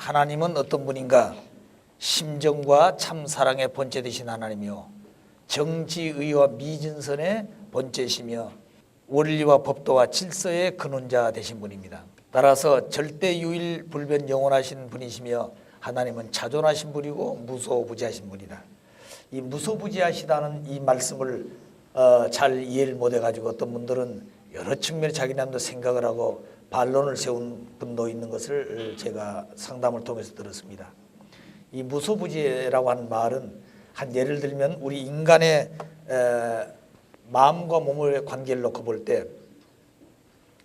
하나님은 어떤 분인가? 심정과 참사랑의 본체 되신 하나님이요, 정지의와 미진선의 본체시며 원리와 법도와 질서의 근원자 되신 분입니다. 따라서 절대유일 불변 영원하신 분이시며 하나님은 자존하신 분이고 무소부지하신 분이다. 이 무소부지하시다는 이 말씀을 잘 이해를 못해가지고 어떤 분들은 여러 측면에 자기네도 생각을 하고 반론을 세운 분도 있는 것을 제가 상담을 통해서 들었습니다. 이 무소부지라고 하는 말은 한 예를 들면 우리 인간의 마음과 몸의 관계를 놓고 볼 때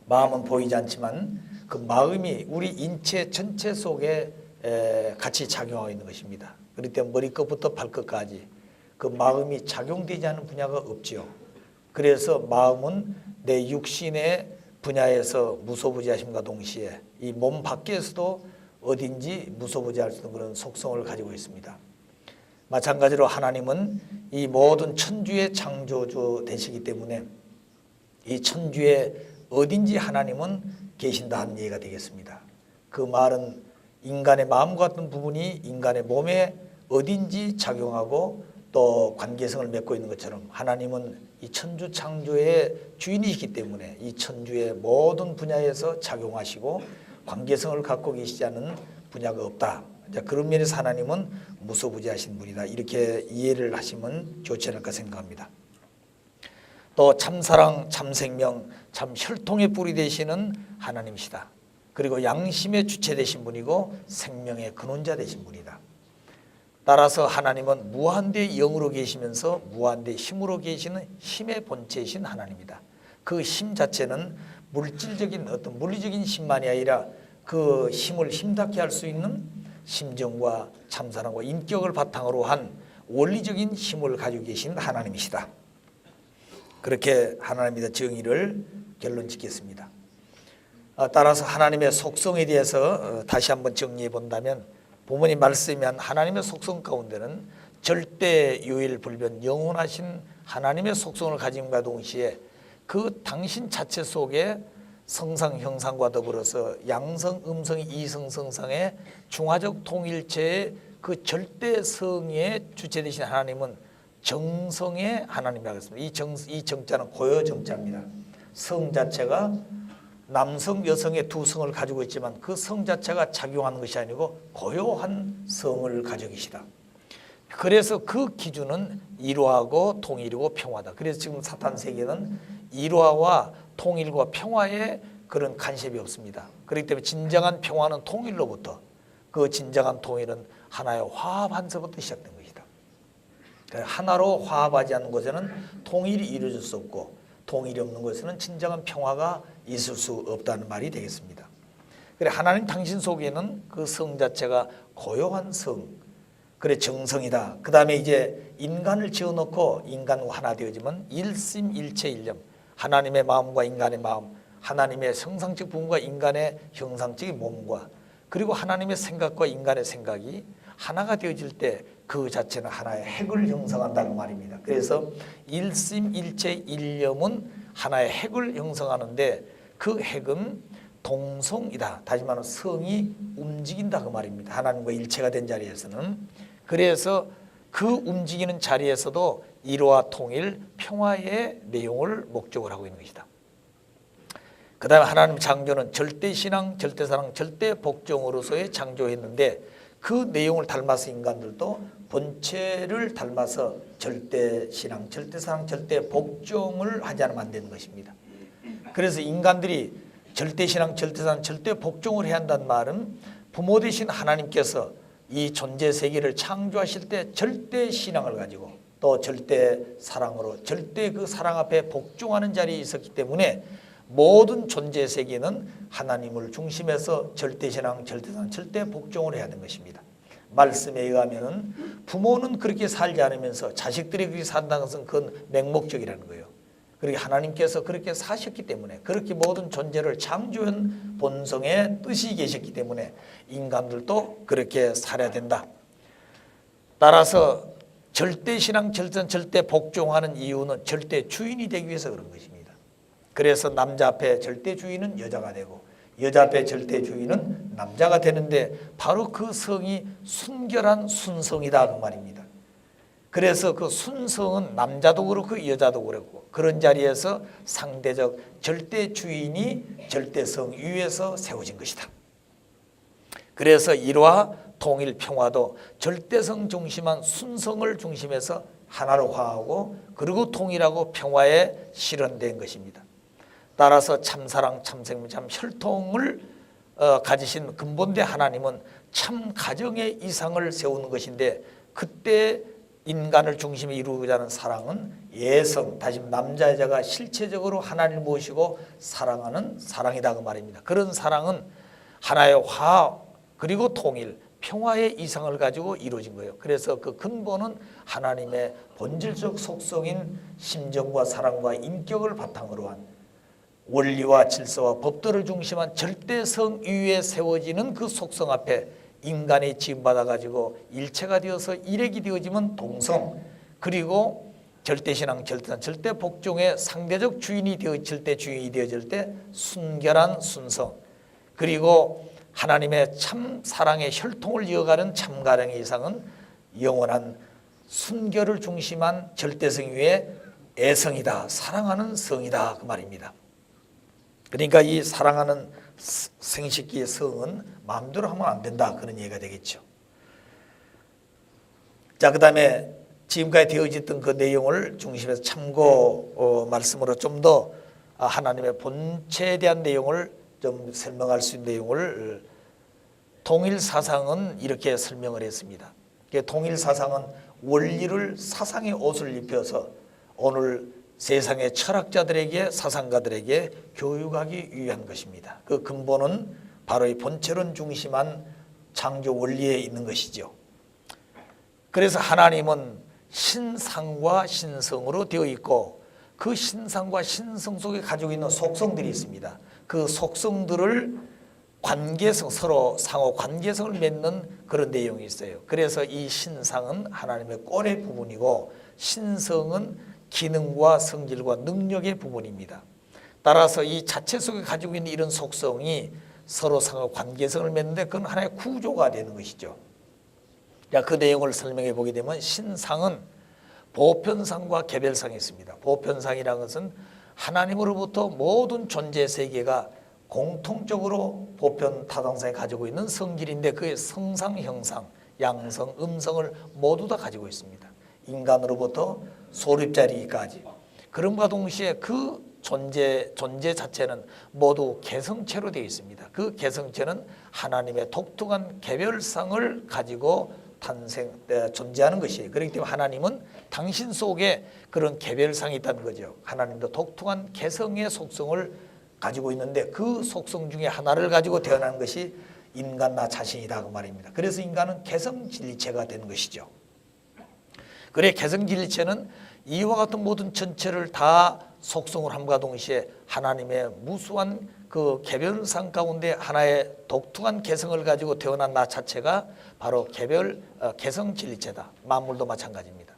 마음은 보이지 않지만 그 마음이 우리 인체 전체 속에 같이 작용하고 있는 것입니다. 그렇기 때문에 머리끝부터 발끝까지 그 마음이 작용되지 않는 분야가 없지요. 그래서 마음은 내 육신의 분야에서 무소부지하심과 동시에 이 몸 밖에서도 어딘지 무소부지할 수 있는 그런 속성을 가지고 있습니다. 마찬가지로 하나님은 이 모든 천주의 창조주 되시기 때문에 이 천주의 어딘지 하나님은 계신다 하는 얘기가 되겠습니다. 그 말은 인간의 마음과 같은 부분이 인간의 몸에 어딘지 작용하고 또 관계성을 맺고 있는 것처럼 하나님은 이 천주 창조의 주인이시기 때문에 이 천주의 모든 분야에서 작용하시고 관계성을 갖고 계시지 않은 분야가 없다. 그런 면에서 하나님은 무소부지하신 분이다. 이렇게 이해를 하시면 좋지 않을까 생각합니다. 또 참사랑, 참생명, 참 혈통의 뿌리 되시는 하나님이시다. 그리고 양심의 주체 되신 분이고 생명의 근원자 되신 분이다. 따라서 하나님은 무한대의 영으로 계시면서 무한대의 힘으로 계시는 힘의 본체이신 하나님이다. 그 힘 자체는 물질적인 어떤 물리적인 힘만이 아니라 그 힘을 힘닿게 할 수 있는 심정과 참사랑과 인격을 바탕으로 한 원리적인 힘을 가지고 계신 하나님이시다. 그렇게 하나님의 정의를 결론 짓겠습니다. 따라서 하나님의 속성에 대해서 다시 한번 정리해 본다면 부모님 말씀이 한 하나님의 속성 가운데는 절대유일불변 영원하신 하나님의 속성을 가짐과 동시에 그 당신 자체 속에 성상 형상과 더불어서 양성 음성이 이성성상의 중화적 통일체의 그 절대성의 주체되신 하나님은 정성의 하나님이라고 했습니다. 이 정자는 고요 정자입니다. 성 자체가 남성 여성의 두 성을 가지고 있지만 그 성 자체가 작용하는 것이 아니고 고요한 성을 가지고 계시다. 그래서 그 기준은 이로하고 통일이고 평화다. 그래서 지금 사탄 세계는 이로화와 통일과 평화에 그런 간섭이 없습니다. 그렇기 때문에 진정한 평화는 통일로부터, 그 진정한 통일은 하나의 화합한서부터 시작된 것이다. 하나로 화합하지 않는 곳에는 통일이 이루어질 수 없고 통일이 없는 곳에는 진정한 평화가 있을 수 없다는 말이 되겠습니다. 그래 하나님 당신 속에는 그 성 자체가 고요한 성, 그래 정성이다. 그 다음에 이제 인간을 지어놓고 인간과 하나 되어지면 일심일체일념, 하나님의 마음과 인간의 마음, 하나님의 형상적 부분과 인간의 형상적인 몸과 그리고 하나님의 생각과 인간의 생각이 하나가 되어질 때 그 자체는 하나의 핵을 형성한다는 말입니다. 그래서 일심일체일념은 하나의 핵을 형성하는데 그 핵은 동성이다. 다시 말하면 성이 움직인다 그 말입니다. 하나님과 일체가 된 자리에서는. 그래서 그 움직이는 자리에서도 이로와 통일, 평화의 내용을 목적으로 하고 있는 것이다. 그 다음에 하나님 창조는 절대신앙, 절대사랑, 절대복종으로서의 창조했는데 그 내용을 닮아서 인간들도 본체를 닮아서 절대신앙, 절대사랑, 절대복종을 하지 않으면 안 되는 것입니다. 그래서 인간들이 절대신앙, 절대사랑, 절대복종을 해야 한다는 말은 부모 되신 하나님께서 이 존재 세계를 창조하실 때 절대신앙을 가지고 또 절대사랑으로 절대 그 사랑 앞에 복종하는 자리에 있었기 때문에 모든 존재 세계는 하나님을 중심해서 절대신앙, 절대사랑, 절대복종을 해야 하는 것입니다. 말씀에 의하면 부모는 그렇게 살지 않으면서 자식들이 그렇게 산다는 것은 그건 맹목적이라는 거예요. 그렇게 하나님께서 그렇게 사셨기 때문에 그렇게 모든 존재를 창조한 본성의 뜻이 계셨기 때문에 인간들도 그렇게 살아야 된다. 따라서 절대신앙, 절대복종하는 이유는 절대 주인이 되기 위해서 그런 것입니다. 그래서 남자 앞에 절대 주인은 여자가 되고 여자 앞에 절대 주인은 남자가 되는데 바로 그 성이 순결한 순성이다 그 말입니다. 그래서 그 순성은 남자도 그렇고 여자도 그렇고 그런 자리에서 상대적 절대 주인이 절대성 위에서 세워진 것이다. 그래서 일화 통일 평화도 절대성 중심한 순성을 중심해서 하나로 화하고 그리고 통일하고 평화에 실현된 것입니다. 따라서 참사랑 참생명 참 혈통을 가지신 근본대 하나님은 참 가정의 이상을 세우는 것인데 그때 인간을 중심에 이루고자 하는 사랑은 예성, 다시 남자 여자가 실체적으로 하나님을 모시고 사랑하는 사랑이다 그 말입니다. 그런 사랑은 하나의 화합 그리고 통일, 평화의 이상을 가지고 이루어진 거예요. 그래서 그 근본은 하나님의 본질적 속성인 심정과 사랑과 인격을 바탕으로 한 원리와 질서와 법도를 중심한 절대성 위에 세워지는 그 속성 앞에 인간이 지음받아 가지고 일체가 되어서 일액이 되어지면 동성, 그리고 절대신앙, 절대산, 절대복종의 상대적 주인이 되어 절대 주인이 되어질 때 순결한 순성, 그리고 하나님의 참 사랑의 혈통을 이어가는 참가령의 이상은 영원한 순결을 중심한 절대성 위에 애성이다, 사랑하는 성이다 그 말입니다. 그러니까 이 사랑하는 생식기의 성은 마음대로 하면 안 된다 그런 얘기가 되겠죠. 자, 그 다음에 지금까지 되어졌던 그 내용을 중심해서 참고 말씀으로 좀 더 하나님의 본체에 대한 내용을 좀 설명할 수 있는 내용을 통일사상은 이렇게 설명을 했습니다. 통일사상은 원리를 사상의 옷을 입혀서 오늘 세상의 철학자들에게 사상가들에게 교육하기 위한 것입니다. 그 근본은 바로 이 본체론 중심한 창조 원리에 있는 것이죠. 그래서 하나님은 신상과 신성으로 되어 있고 그 신상과 신성 속에 가지고 있는 속성들이 있습니다. 그 속성들을 관계성, 서로 상호 관계성을 맺는 그런 내용이 있어요. 그래서 이 신상은 하나님의 꼴의 부분이고 신성은 기능과 성질과 능력의 부분입니다. 따라서 이 자체 속에 가지고 있는 이런 속성이 서로 상호 관계성을 맺는데 그건 하나의 구조가 되는 것이죠. 자, 그 내용을 설명해 보게 되면 신상은 보편상과 개별상이 있습니다. 보편상이라는 것은 하나님으로부터 모든 존재 세계가 공통적으로 보편 타당성에 가지고 있는 성질인데 그의 성상, 형상, 양성, 음성을 모두 다 가지고 있습니다. 인간으로부터 소립자리까지. 그럼과 동시에 그 존재 자체는 모두 개성체로 되어 있습니다. 그 개성체는 하나님의 독특한 개별상을 가지고 존재하는 것이에요. 그렇기 때문에 하나님은 당신 속에 그런 개별상이 있다는 거죠. 하나님도 독특한 개성의 속성을 가지고 있는데 그 속성 중에 하나를 가지고 태어난 것이 인간 나 자신이다 그 말입니다. 그래서 인간은 개성진리체가 되는 것이죠. 그래 개성진리체는 이와 같은 모든 전체를 다 속성을 함과 동시에 하나님의 무수한 그 개별상 가운데 하나의 독특한 개성을 가지고 태어난 나 자체가 바로 개성진리체다. 만물도 마찬가지입니다.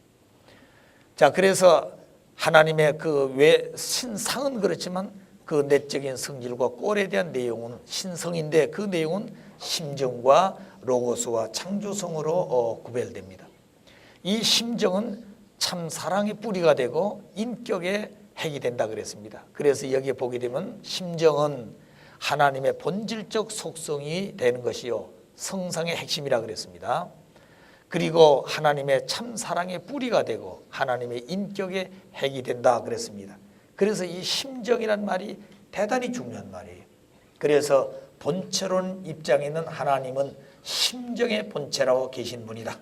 자, 그래서 하나님의 그 외 신상은 그렇지만 그 내적인 성질과 꼴에 대한 내용은 신성인데 그 내용은 심정과 로고스와 창조성으로 구별됩니다. 이 심정은 참 사랑의 뿌리가 되고 인격의 핵이 된다 그랬습니다. 그래서 여기에 보게 되면 심정은 하나님의 본질적 속성이 되는 것이요 성상의 핵심이라 그랬습니다. 그리고 하나님의 참 사랑의 뿌리가 되고 하나님의 인격의 핵이 된다 그랬습니다. 그래서 이 심정이란 말이 대단히 중요한 말이에요. 그래서 본체론 입장에 있는 하나님은 심정의 본체라고 계신 분이다.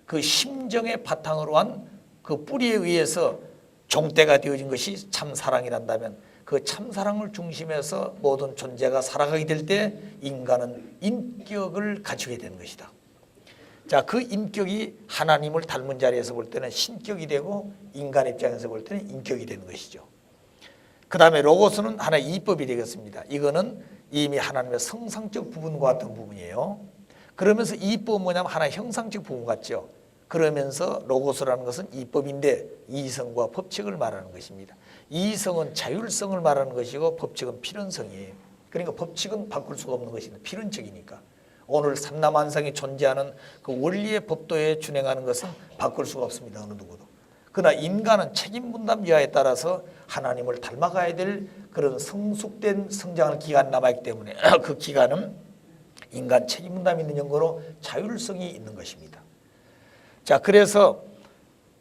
그 심정의 바탕으로 한 그 뿌리에 의해서 종대가 되어진 것이 참사랑이란다면 그 참사랑을 중심해서 모든 존재가 살아가게 될 때 인간은 인격을 갖추게 되는 것이다. 자, 그 인격이 하나님을 닮은 자리에서 볼 때는 신격이 되고 인간 입장에서 볼 때는 인격이 되는 것이죠. 그 다음에 로고스는 하나의 이법이 되겠습니다. 이거는 이미 하나님의 성상적 부분과 같은 부분이에요. 그러면서 이법은 뭐냐면 하나의 형상적 부분 같죠. 그러면서 로고스라는 것은 이법인데 이성과 법칙을 말하는 것입니다. 이성은 자율성을 말하는 것이고 법칙은 필연성이에요. 그러니까 법칙은 바꿀 수가 없는 것입니다. 필연적이니까. 오늘 삼라만상이 존재하는 그 원리의 법도에 준행하는 것은 바꿀 수가 없습니다. 어느 누구도. 그러나 인간은 책임 분담 여하에 따라서 하나님을 닮아가야 될 그런 성숙된 성장하는 기간이 남아있기 때문에 그 기간은 인간 책임 분담이 있는 연고로 자율성이 있는 것입니다. 자, 그래서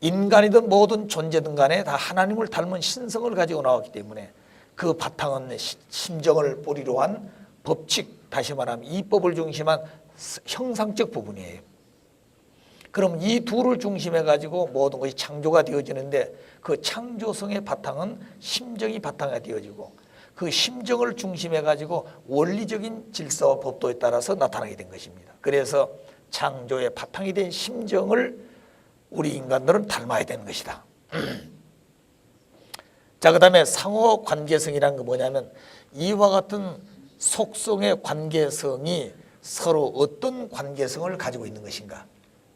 인간이든 모든 존재든 간에 다 하나님을 닮은 신성을 가지고 나왔기 때문에 그 바탕은 심정을 뿌리로 한 법칙, 다시 말하면 이법을 중심한 형상적 부분이에요. 그럼 이 둘을 중심해 가지고 모든 것이 창조가 되어지는데 그 창조성의 바탕은 심정이 바탕이 되어지고 그 심정을 중심해 가지고 원리적인 질서와 법도에 따라서 나타나게 된 것입니다. 그래서 창조의 바탕이 된 심정을 우리 인간들은 닮아야 되는 것이다. 자, 그 다음에 상호 관계성이라는 게 뭐냐면 이와 같은 속성의 관계성이 서로 어떤 관계성을 가지고 있는 것인가.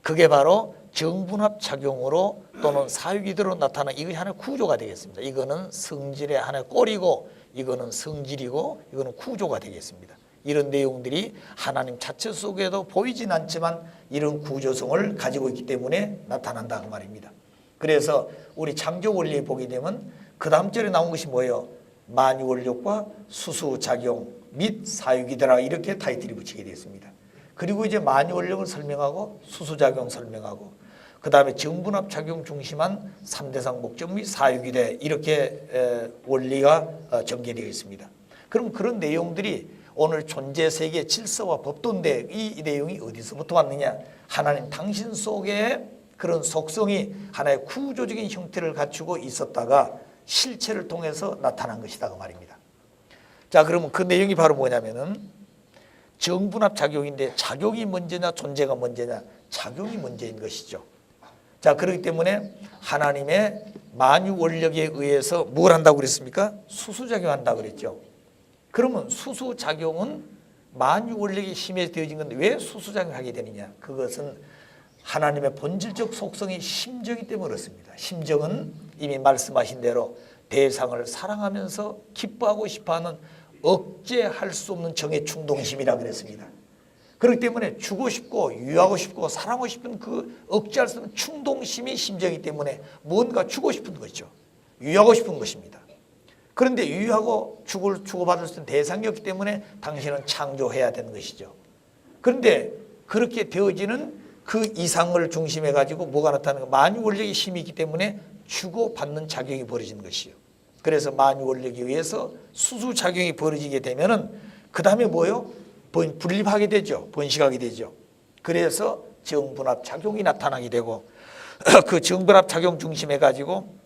그게 바로 정분합 작용으로 또는 사유기대로 나타나는 이것이 하나의 구조가 되겠습니다. 이거는 성질의 하나의 꼴이고 이거는 성질이고 이거는 구조가 되겠습니다. 이런 내용들이 하나님 자체 속에도 보이진 않지만 이런 구조성을 가지고 있기 때문에 나타난다 그 말입니다. 그래서 우리 창조 원리에 보게 되면 그 다음 절에 나온 것이 뭐예요? 만유원력과 수수작용 및 사유기대라 이렇게 타이틀이 붙이게 되었습니다. 그리고 이제 만유원력을 설명하고 수수작용 설명하고 그 다음에 정분합 작용 중심한 3대상 목적 및 사유기대 이렇게 원리가 전개되어 있습니다. 그럼 그런 내용들이 오늘 존재 세계 질서와 법도인데 이 내용이 어디서부터 왔느냐? 하나님 당신 속에 그런 속성이 하나의 구조적인 형태를 갖추고 있었다가 실체를 통해서 나타난 것이다 그 말입니다. 자, 그러면 그 내용이 바로 뭐냐면은 정분합 작용인데 작용이 먼저냐 존재가 먼저냐? 작용이 먼저인 것이죠. 자, 그렇기 때문에 하나님의 만유 원력에 의해서 뭘 한다고 그랬습니까? 수수작용한다고 그랬죠. 그러면 수수작용은 만유 원력이 힘에 되어진 건데 왜 수수작용하게 되느냐? 그것은 하나님의 본질적 속성이 심정이기 때문에 그렇습니다. 심정은 이미 말씀하신 대로 대상을 사랑하면서 기뻐하고 싶어하는 억제할 수 없는 정의 충동심이라 그랬습니다. 그렇기 때문에 주고 싶고 유하고 싶고 사랑하고 싶은 그 억제할 수 없는 충동심이 심정이기 때문에 뭔가 주고 싶은 것이죠. 유하고 싶은 것입니다. 그런데 유하고 주고받을 수 있는 대상이 없기 때문에 당신은 창조해야 되는 것이죠. 그런데 그렇게 되어지는 그 이상을 중심해 가지고 뭐가 나타나는 가 만유원력의 힘이 있기 때문에 주고받는 작용이 벌어지는 것이요. 그래서 만유원력에 의해서 수수작용이 벌어지게 되면은 그 다음에 뭐요? 분립하게 되죠. 번식하게 되죠. 그래서 정분합 작용이 나타나게 되고 그 정분합 작용 중심해 가지고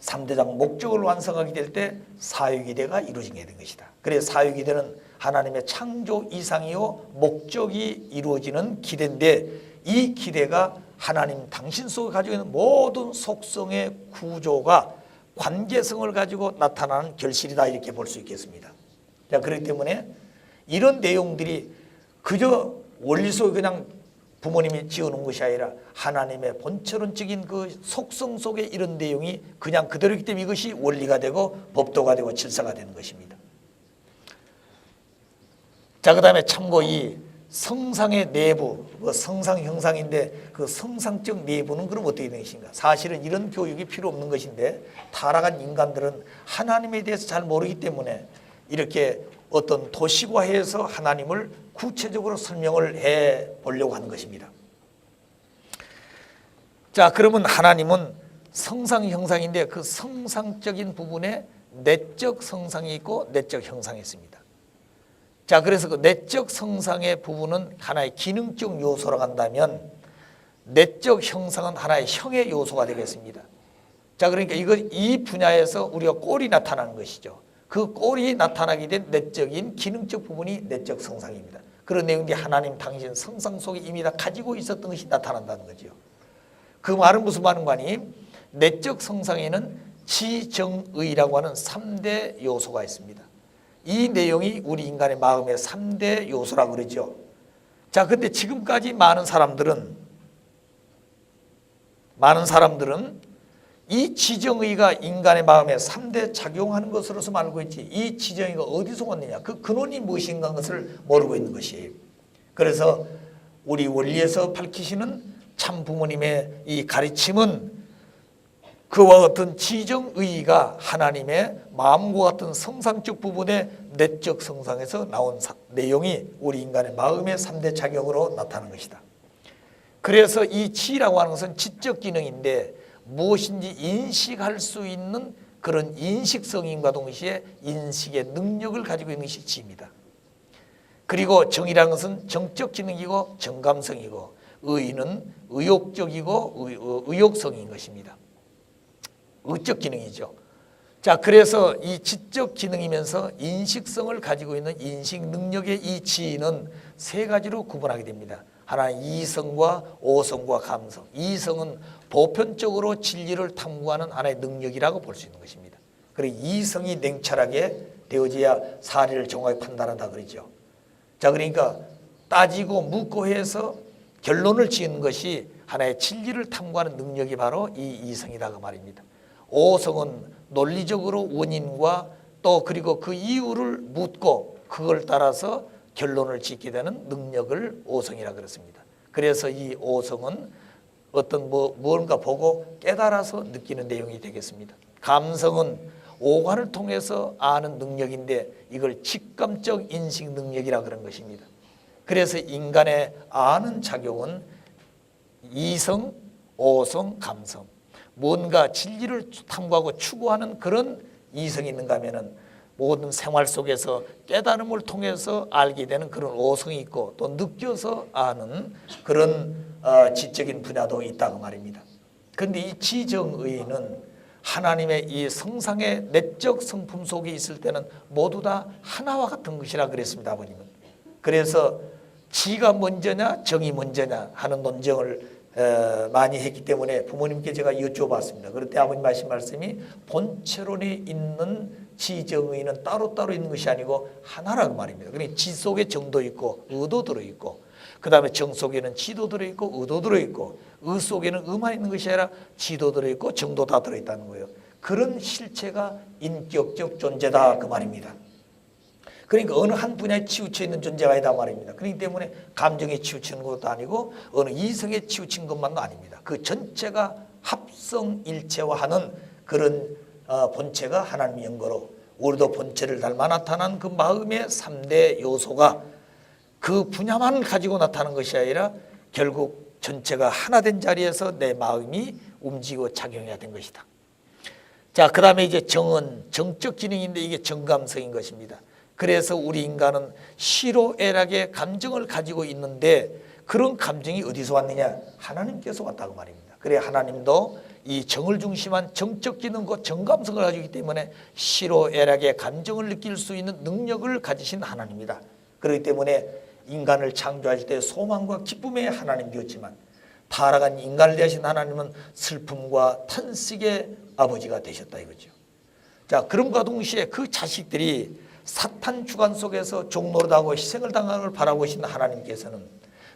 3대장 목적을 완성하게 될 때 사유기대가 이루어지게 된 것이다. 그래서 사유기대는 하나님의 창조 이상이요 목적이 이루어지는 기대인데 이 기대가 하나님 당신 속에 가지고 있는 모든 속성의 구조가 관계성을 가지고 나타나는 결실이다 이렇게 볼 수 있겠습니다. 자, 그렇기 때문에 이런 내용들이 그저 원리 속에 그냥 부모님이 지어놓은 것이 아니라 하나님의 본체론적인 그 속성 속에 이런 내용이 그냥 그대로이기 때문에 이것이 원리가 되고 법도가 되고 질서가 되는 것입니다. 자, 그 다음에 참고 이 성상의 내부, 성상 형상인데 그 성상적 내부는 그럼 어떻게 되는 것인가? 사실은 이런 교육이 필요 없는 것인데 타락한 인간들은 하나님에 대해서 잘 모르기 때문에 이렇게 어떤 도식화해서 하나님을 구체적으로 설명을 해 보려고 하는 것입니다. 자, 그러면 하나님은 성상 형상인데 그 성상적인 부분에 내적 성상이 있고 내적 형상이 있습니다. 자, 그래서 그 내적 성상의 부분은 하나의 기능적 요소로 간다면 내적 형상은 하나의 형의 요소가 되겠습니다. 자, 그러니까 이 분야에서 우리가 꼴이 나타나는 것이죠. 그 꼴이 나타나게 된 내적인 기능적 부분이 내적 성상입니다. 그런 내용들이 하나님 당신 성상 속에 이미 다 가지고 있었던 것이 나타난다는 거죠. 그 말은 무슨 말인 거니? 내적 성상에는 지정의라고 하는 3대 요소가 있습니다. 이 내용이 우리 인간의 마음의 3대 요소라고 그러죠. 자, 근데 지금까지 많은 사람들은 이 지정의가 인간의 마음에 3대 작용하는 것으로서 알고 있지, 이 지정의가 어디서 왔느냐, 그 근원이 무엇인가 하는 것을 모르고 있는 것이. 그래서 우리 원리에서 밝히시는 참 부모님의 이 가르침은 그와 같은 지정의가 하나님의 마음과 같은 성상적 부분의 내적 성상에서 나온 내용이 우리 인간의 마음의 3대 작용으로 나타나는 것이다. 그래서 이 지라고 하는 것은 지적 기능인데 무엇인지 인식할 수 있는 그런 인식성인과 동시에 인식의 능력을 가지고 있는 것이 지입니다. 그리고 정이라는 것은 정적 기능이고 정감성이고, 의는 의욕적이고 의욕성인 것입니다. 의적 기능이죠. 자, 그래서 이 지적 기능이면서 인식성을 가지고 있는 인식 능력의 이 지는 세 가지로 구분하게 됩니다. 하나는 이성과 오성과 감성. 이성은 보편적으로 진리를 탐구하는 하나의 능력이라고 볼 수 있는 것입니다. 그리고 이성이 냉철하게 되어져야 사례를 정확히 판단한다 그러죠. 자, 그러니까 따지고 묻고 해서 결론을 지은 것이 하나의 진리를 탐구하는 능력이 바로 이 이성이다 그 말입니다. 오성은 논리적으로 원인과 또 그리고 그 이유를 묻고 그걸 따라서 결론을 짓게 되는 능력을 오성이라 그랬습니다. 그래서 이 오성은 어떤 무언가 보고 깨달아서 느끼는 내용이 되겠습니다. 감성은 오감을 통해서 아는 능력인데 이걸 직감적 인식 능력이라 그런 것입니다. 그래서 인간의 아는 작용은 이성, 오성, 감성, 뭔가 진리를 탐구하고 추구하는 그런 이성이 있는가 하면은 모든 생활 속에서 깨달음을 통해서 알게 되는 그런 오성이 있고, 또 느껴서 아는 그런 지적인 분야도 있다고 말입니다. 그런데 이 지정의는 하나님의 이 성상의 내적 성품 속에 있을 때는 모두 다 하나와 같은 것이라 그랬습니다. 아버님은. 그래서 지가 먼저냐 정이 먼저냐 하는 논쟁을 많이 했기 때문에 부모님께 제가 여쭤봤습니다. 그럴 때 아버님 하신 말씀이 본체론에 있는 지정의는 따로따로 있는 것이 아니고 하나라고 말입니다. 그러니까 지 속에 정도 있고 의도 들어있고, 그 다음에 정 속에는 지도 들어있고 의도 들어있고, 의 속에는 의만 있는 것이 아니라 지도 들어있고 정도 다 들어있다는 거예요. 그런 실체가 인격적 존재다 그 말입니다. 그러니까 어느 한 분야에 치우쳐 있는 존재가 아니다 말입니다. 그렇기 때문에 감정에 치우치는 것도 아니고 어느 이성에 치우친 것만도 아닙니다. 그 전체가 합성일체화하는 그런 본체가 하나님의 영거로, 우리도 본체를 닮아 나타난 그 마음의 3대 요소가 그 분야만 가지고 나타나는 것이 아니라 결국 전체가 하나 된 자리에서 내 마음이 움직이고 작용해야 된 것이다. 자, 그 다음에 이제 정은 정적 기능인데 이게 정감성인 것입니다. 그래서 우리 인간은 시로애락의 감정을 가지고 있는데 그런 감정이 어디서 왔느냐? 하나님께서 왔다고 말입니다. 그래 하나님도 이 정을 중심한 정적 기능과 정감성을 가지고 있기 때문에 시로애락의 감정을 느낄 수 있는 능력을 가지신 하나님이다. 그렇기 때문에 인간을 창조하실 때 소망과 기쁨의 하나님 되었지만 타락한 인간을 대하신 하나님은 슬픔과 탄식의 아버지가 되셨다 이거죠. 자, 그럼과 동시에 그 자식들이 사탄 주관 속에서 종노릇하고 희생을 당하는 걸 바라보신 하나님께서는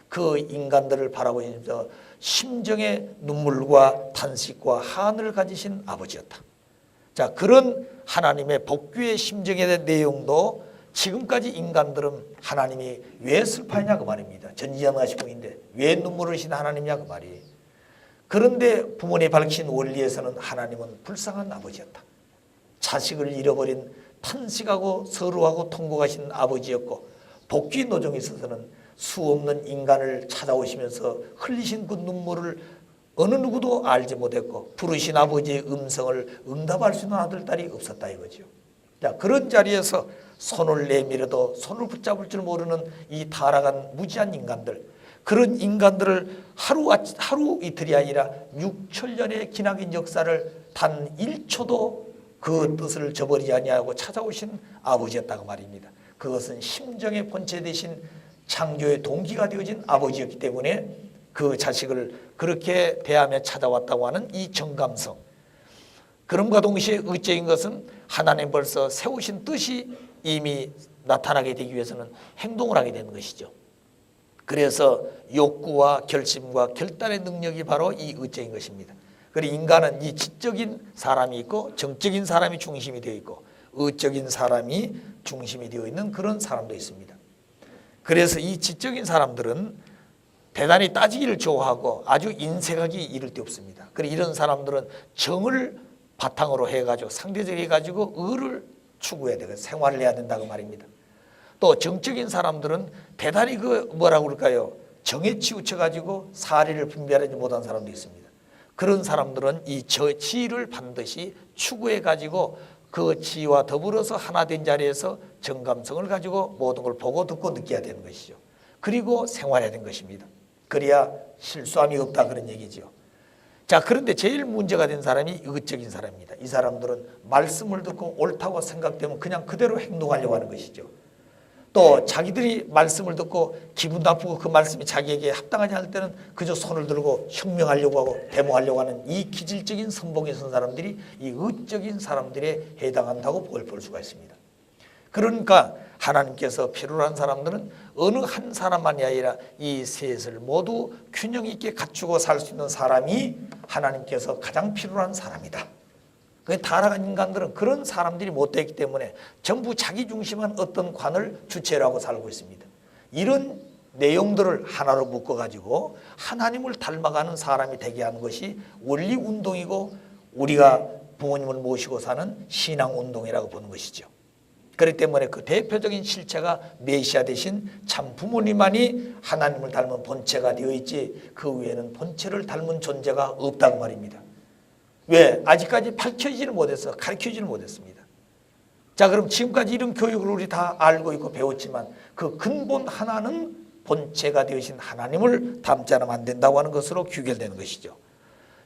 그 인간들을 바라보시면서 심정의 눈물과 탄식과 한을 가지신 아버지였다. 자, 그런 하나님의 복귀의 심정에 대한 내용도 지금까지 인간들은 하나님이 왜 슬퍼하냐 그 말입니다. 전지전능하신 분인데 왜 눈물을 흘리신 하나님이냐 그 말이에요. 그런데 부모님이 밝힌 원리에서는 하나님은 불쌍한 아버지였다. 자식을 잃어버린 탄식하고 서러워하고 통곡하신 아버지였고, 복귀 노정에 있어서는 수없는 인간을 찾아오시면서 흘리신 그 눈물을 어느 누구도 알지 못했고 부르신 아버지의 음성을 응답할 수 있는 아들, 딸이 없었다 이거죠. 자, 그런 자리에서 손을 내밀어도 손을 붙잡을 줄 모르는 이 타락한 무지한 인간들, 그런 인간들을 하루 이틀이 아니라 6천년의 기나긴 역사를 단 1초도 그 뜻을 저버리지 아니하고 찾아오신 아버지였다고 말입니다. 그것은 심정의 본체 대신 창조의 동기가 되어진 아버지였기 때문에 그 자식을 그렇게 대하며 찾아왔다고 하는 이 정감성, 그럼과 동시에 의적인 것은 하나님 벌써 세우신 뜻이 이미 나타나게 되기 위해서는 행동을 하게 되는 것이죠. 그래서 욕구와 결심과 결단의 능력이 바로 이 의적인 것입니다. 그리고 인간은 이 지적인 사람이 있고 정적인 사람이 중심이 되어 있고 의적인 사람이 중심이 되어 있는 그런 사람도 있습니다. 그래서 이 지적인 사람들은 대단히 따지기를 좋아하고 아주 인색하기 이를 데 없습니다. 그리고 이런 사람들은 정을 바탕으로 해가지고 상대적으로 해가지고 의를 추구해야 되고 생활을 해야 된다고 말입니다. 또 정적인 사람들은 대단히 뭐라고 그럴까요? 정에 치우쳐가지고 사리를 분별하지 못한 사람도 있습니다. 그런 사람들은 이 지를 반드시 추구해가지고 그 지와 더불어서 하나 된 자리에서 정감성을 가지고 모든 걸 보고 듣고 느껴야 되는 것이죠. 그리고 생활해야 되는 것입니다. 그래야 실수함이 없다 그런 얘기죠. 자, 그런데 제일 문제가 된 사람이 의적인 사람입니다. 이 사람들은 말씀을 듣고 옳다고 생각되면 그냥 그대로 행동하려고 하는 것이죠. 또 자기들이 말씀을 듣고 기분 나쁘고 그 말씀이 자기에게 합당하지 않을 때는 그저 손을 들고 혁명하려고 하고 데모하려고 하는 이 기질적인 선봉에 선 사람들이 이 의적인 사람들에 해당한다고 볼 수가 있습니다. 그러니까 하나님께서 필요로 한 사람들은 어느 한 사람만이 아니라 이 셋을 모두 균형 있게 갖추고 살 수 있는 사람이 하나님께서 가장 필요로 한 사람이다. 타락한 인간들은 그런 사람들이 못 되기 때문에 전부 자기 중심한 어떤 관을 주체로 하고 살고 있습니다. 이런 내용들을 하나로 묶어가지고 하나님을 닮아가는 사람이 되게 하는 것이 원리운동이고 우리가 부모님을 모시고 사는 신앙운동이라고 보는 것이죠. 그렇기 때문에 그 대표적인 실체가 메시아 대신 참 부모님만이 하나님을 닮은 본체가 되어 있지 그 외에는 본체를 닮은 존재가 없다고 말입니다. 왜? 아직까지 밝혀지지를 못해서 가르쳐지지를 못했습니다. 자, 그럼 지금까지 이런 교육을 우리 다 알고 있고 배웠지만 그 근본 하나는 본체가 되신 하나님을 닮지 않으면 안 된다고 하는 것으로 귀결되는 것이죠.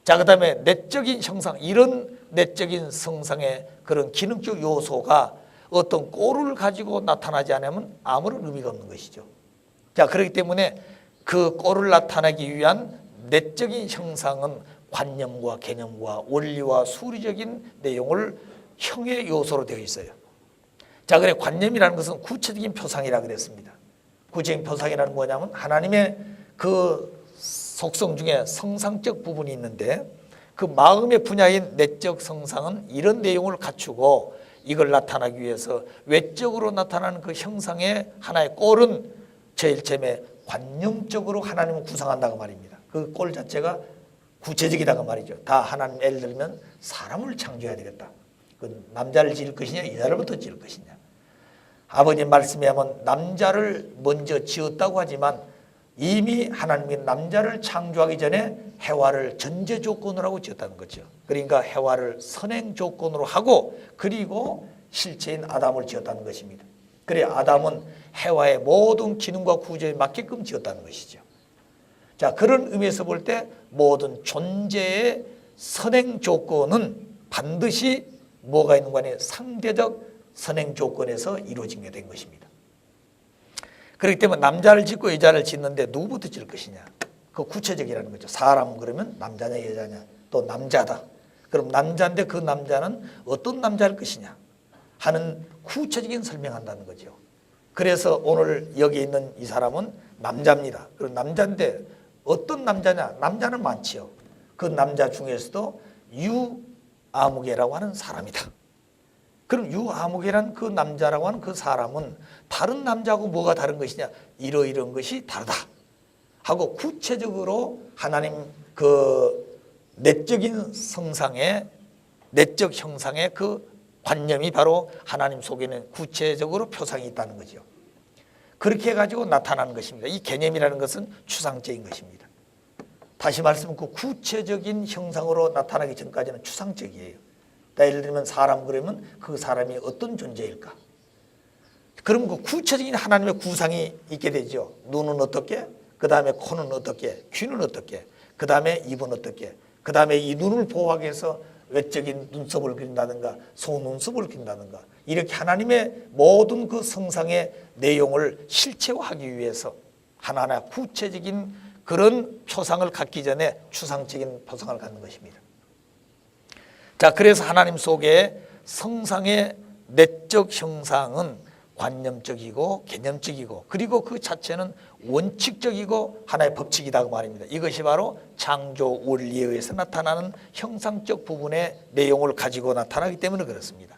자, 그 다음에 내적인 형상, 이런 내적인 성상의 그런 기능적 요소가 어떤 꼴을 가지고 나타나지 않으면 아무런 의미가 없는 것이죠. 자, 그렇기 때문에 그 꼴을 나타내기 위한 내적인 형상은 관념과 개념과 원리와 수리적인 내용을 형의 요소로 되어 있어요. 자, 그래 관념이라는 것은 구체적인 표상이라 그랬습니다. 구체적인 표상이라는 뭐냐면 하나님의 그 속성 중에 성상적 부분이 있는데 그 마음의 분야인 내적 성상은 이런 내용을 갖추고 이걸 나타나기 위해서 외적으로 나타나는 그 형상의 하나의 꼴은 제일 처음에 관념적으로 하나님을 구성한다고 말입니다. 그 꼴 자체가 구체적이다고 말이죠. 다 하나님 예를 들면 사람을 창조해야 되겠다. 그 남자를 지을 것이냐 여자를부터 지을 것이냐. 아버님 말씀에 하면 남자를 먼저 지었다고 하지만 이미 하나님이 남자를 창조하기 전에 해와를 전제 조건으로 하고 지었다는 거죠. 그러니까 해와를 선행 조건으로 하고 그리고 실체인 아담을 지었다는 것입니다. 그래 아담은 해와의 모든 기능과 구조에 맞게끔 지었다는 것이죠. 자, 그런 의미에서 볼 때 모든 존재의 선행 조건은 반드시 뭐가 있는 거 아니에요? 상대적 선행 조건에서 이루어지게 된 것입니다. 그렇기 때문에 남자를 짓고 여자를 짓는데 누구부터 지을 것이냐? 그 구체적이라는 거죠. 사람 그러면 남자냐 여자냐? 또 남자다. 그럼 남자인데 그 남자는 어떤 남자일 것이냐? 하는 구체적인 설명한다는 거죠. 그래서 오늘 여기 있는 이 사람은 남자입니다. 그럼 남자인데 어떤 남자냐? 남자는 많지요. 그 남자 중에서도 유아무개라고 하는 사람이다. 그럼 유아무개란 그 남자라고 하는 그 사람은 다른 남자하고 뭐가 다른 것이냐? 이러이러한 것이 다르다 하고 구체적으로 하나님 그 내적인 성상의 내적 형상의 그 관념이 바로 하나님 속에는 구체적으로 표상이 있다는 거죠. 그렇게 해가지고 나타나는 것입니다. 이 개념이라는 것은 추상적인 것입니다. 다시 말씀은 그 구체적인 형상으로 나타나기 전까지는 추상적이에요. 예를 들면 사람 그러면 그 사람이 어떤 존재일까? 그럼 그 구체적인 하나님의 구상이 있게 되죠. 눈은 어떻게? 그 다음에 코는 어떻게? 귀는 어떻게? 그 다음에 입은 어떻게? 그 다음에 이 눈을 보호하기 위해서 외적인 눈썹을 그린다든가 속눈썹을 그린다든가 이렇게 하나님의 모든 그 성상의 내용을 실체화하기 위해서 하나하나 구체적인 그런 표상을 갖기 전에 추상적인 표상을 갖는 것입니다. 자, 그래서 하나님 속에 성상의 내적 형상은 관념적이고 개념적이고 그리고 그 자체는 원칙적이고 하나의 법칙이다 그 말입니다. 이것이 바로 창조 원리에 의해서 나타나는 형상적 부분의 내용을 가지고 나타나기 때문에 그렇습니다.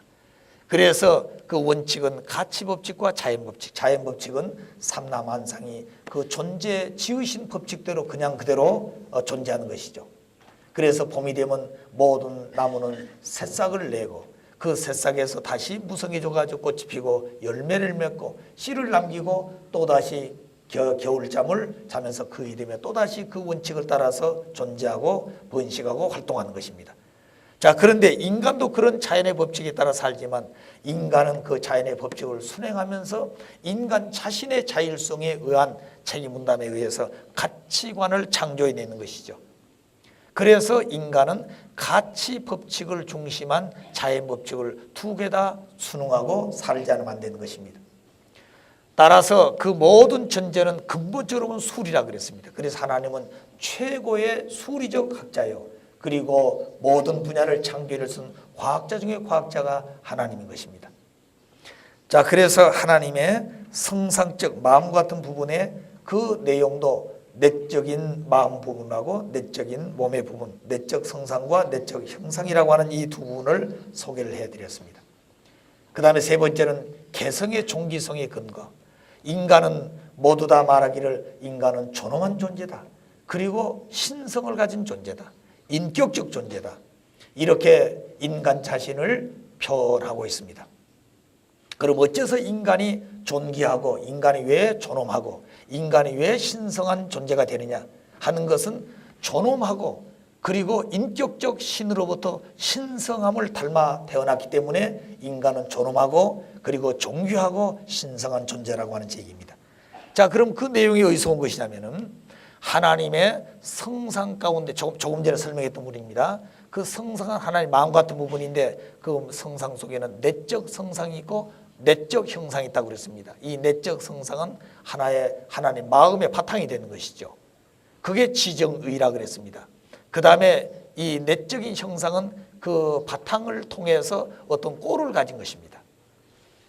그래서 그 원칙은 가치법칙과 자연법칙, 자연법칙은 삼라만상이 그 존재 지으신 법칙대로 그냥 그대로 존재하는 것이죠. 그래서 봄이 되면 모든 나무는 새싹을 내고 그 새싹에서 다시 무성해져가지고 꽃이 피고 열매를 맺고 씨를 남기고 또다시 겨울잠을 자면서 그 이름에 또다시 그 원칙을 따라서 존재하고 번식하고 활동하는 것입니다. 자, 그런데 인간도 그런 자연의 법칙에 따라 살지만 인간은 그 자연의 법칙을 순행하면서 인간 자신의 자율성에 의한 책임분담에 의해서 가치관을 창조해내는 것이죠. 그래서 인간은 가치 법칙을 중심한 자연 법칙을 두 개 다 순응하고 살지 않으면 안 되는 것입니다. 따라서 그 모든 존재는 근본적으로는 술이라 그랬습니다. 그래서 하나님은 최고의 수리적 학자요. 그리고 모든 분야를 창조를 쓴 과학자 중에 과학자가 하나님인 것입니다. 자, 그래서 하나님의 성상적 마음 같은 부분의 그 내용도 내적인 마음 부분하고 내적인 몸의 부분, 내적 성상과 내적 형상이라고 하는 이 두 부분을 소개를 해드렸습니다. 그 다음에 세 번째는 개성의 종기성의 근거. 인간은 모두 다 말하기를 인간은 존엄한 존재다. 그리고 신성을 가진 존재다. 인격적 존재다. 이렇게 인간 자신을 표현하고 있습니다. 그럼 어째서 인간이 존귀하고 인간이 왜 존엄하고 인간이 왜 신성한 존재가 되느냐 하는 것은 존엄하고 그리고 인격적 신으로부터 신성함을 닮아 태어났기 때문에 인간은 존엄하고 그리고 존귀하고 신성한 존재라고 하는 얘기입니다. 자, 그럼 그 내용이 어디서 온 것이냐면은 하나님의 성상 가운데 조금 전에 설명했던 부분입니다. 그 성상은 하나님 마음 같은 부분인데 그 성상 속에는 내적 성상이 있고 내적 형상이 있다고 그랬습니다. 이 내적 성상은 하나의 하나님 마음의 바탕이 되는 것이죠. 그게 지정의라 그랬습니다. 그 다음에 이 내적인 형상은 그 바탕을 통해서 어떤 꼴을 가진 것입니다.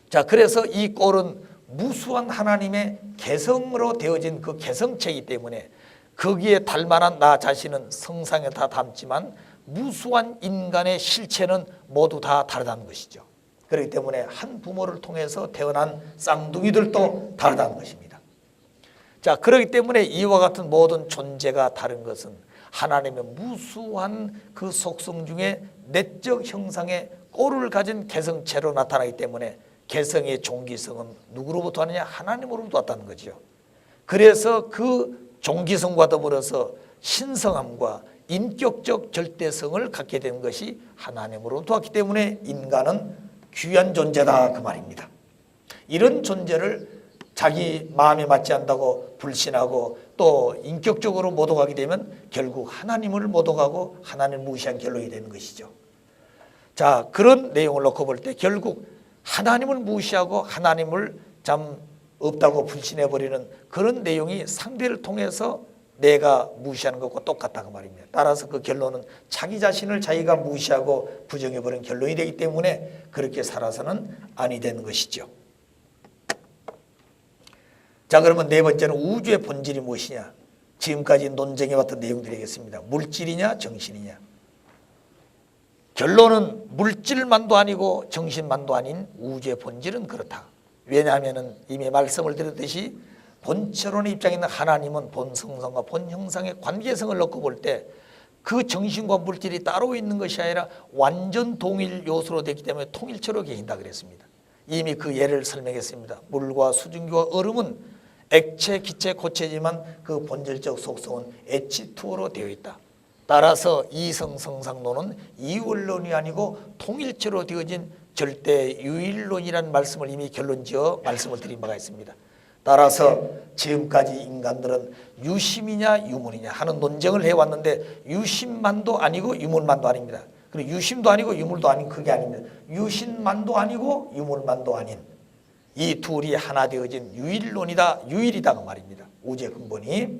자, 그래서 이 꼴은 무수한 하나님의 개성으로 되어진 그 개성체이기 때문에 거기에 닮아난 나 자신은 성상에 다 닮지만 무수한 인간의 실체는 모두 다 다르다는 것이죠. 그렇기 때문에 한 부모를 통해서 태어난 쌍둥이들도 다르다는 것입니다. 자, 그렇기 때문에 이와 같은 모든 존재가 다른 것은 하나님의 무수한 그 속성 중에 내적 형상의 꼴을 가진 개성체로 나타나기 때문에 개성의 종기성은 누구로부터 하느냐? 하나님으로부터 왔다는 거죠. 그래서 그 종기성과 더불어서 신성함과 인격적 절대성을 갖게 된 것이 하나님으로부터 왔기 때문에 인간은 귀한 존재다 그 말입니다. 이런 존재를 자기 마음에 맞지 않다고 불신하고 또 인격적으로 모독하게 되면 결국 하나님을 모독하고 하나님을 무시한 결론이 되는 것이죠. 자, 그런 내용을 놓고 볼 때 결국 하나님을 무시하고 하나님을 참 없다고 불신해버리는 그런 내용이 상대를 통해서 내가 무시하는 것과 똑같다 그 말입니다. 따라서 그 결론은 자기 자신을 자기가 무시하고 부정해버리는 결론이 되기 때문에 그렇게 살아서는 아니 되는 것이죠. 자, 그러면 네 번째는 우주의 본질이 무엇이냐? 지금까지 논쟁해왔던 내용들이겠습니다. 물질이냐 정신이냐? 결론은 물질만도 아니고 정신만도 아닌 우주의 본질은 그렇다. 왜냐하면 이미 말씀을 드렸듯이 본체론의 입장에 있는 하나님은 본성성과 본형상의 관계성을 놓고 볼 때 그 정신과 물질이 따로 있는 것이 아니라 완전 동일 요소로 되기 때문에 통일체로 계신다 그랬습니다. 이미 그 예를 설명했습니다. 물과 수증기와 얼음은 액체, 기체, 고체지만 그 본질적 속성은 H2O로 되어 있다. 따라서 이성성상론은 이원론이 아니고 통일체로 되어진 절대 유일론이라는 말씀을 이미 결론지어 말씀을 드린 바가 있습니다. 따라서 지금까지 인간들은 유심이냐 유물이냐 하는 논쟁을 해왔는데 유심만도 아니고 유물만도 아닙니다. 그리고 유심도 아니고 유물도 아닌 그게 아닙니다. 유심만도 아니고 유물만도 아닌 이 둘이 하나 되어진 유일론이다, 유일이다 그 말입니다. 우주의 근본이.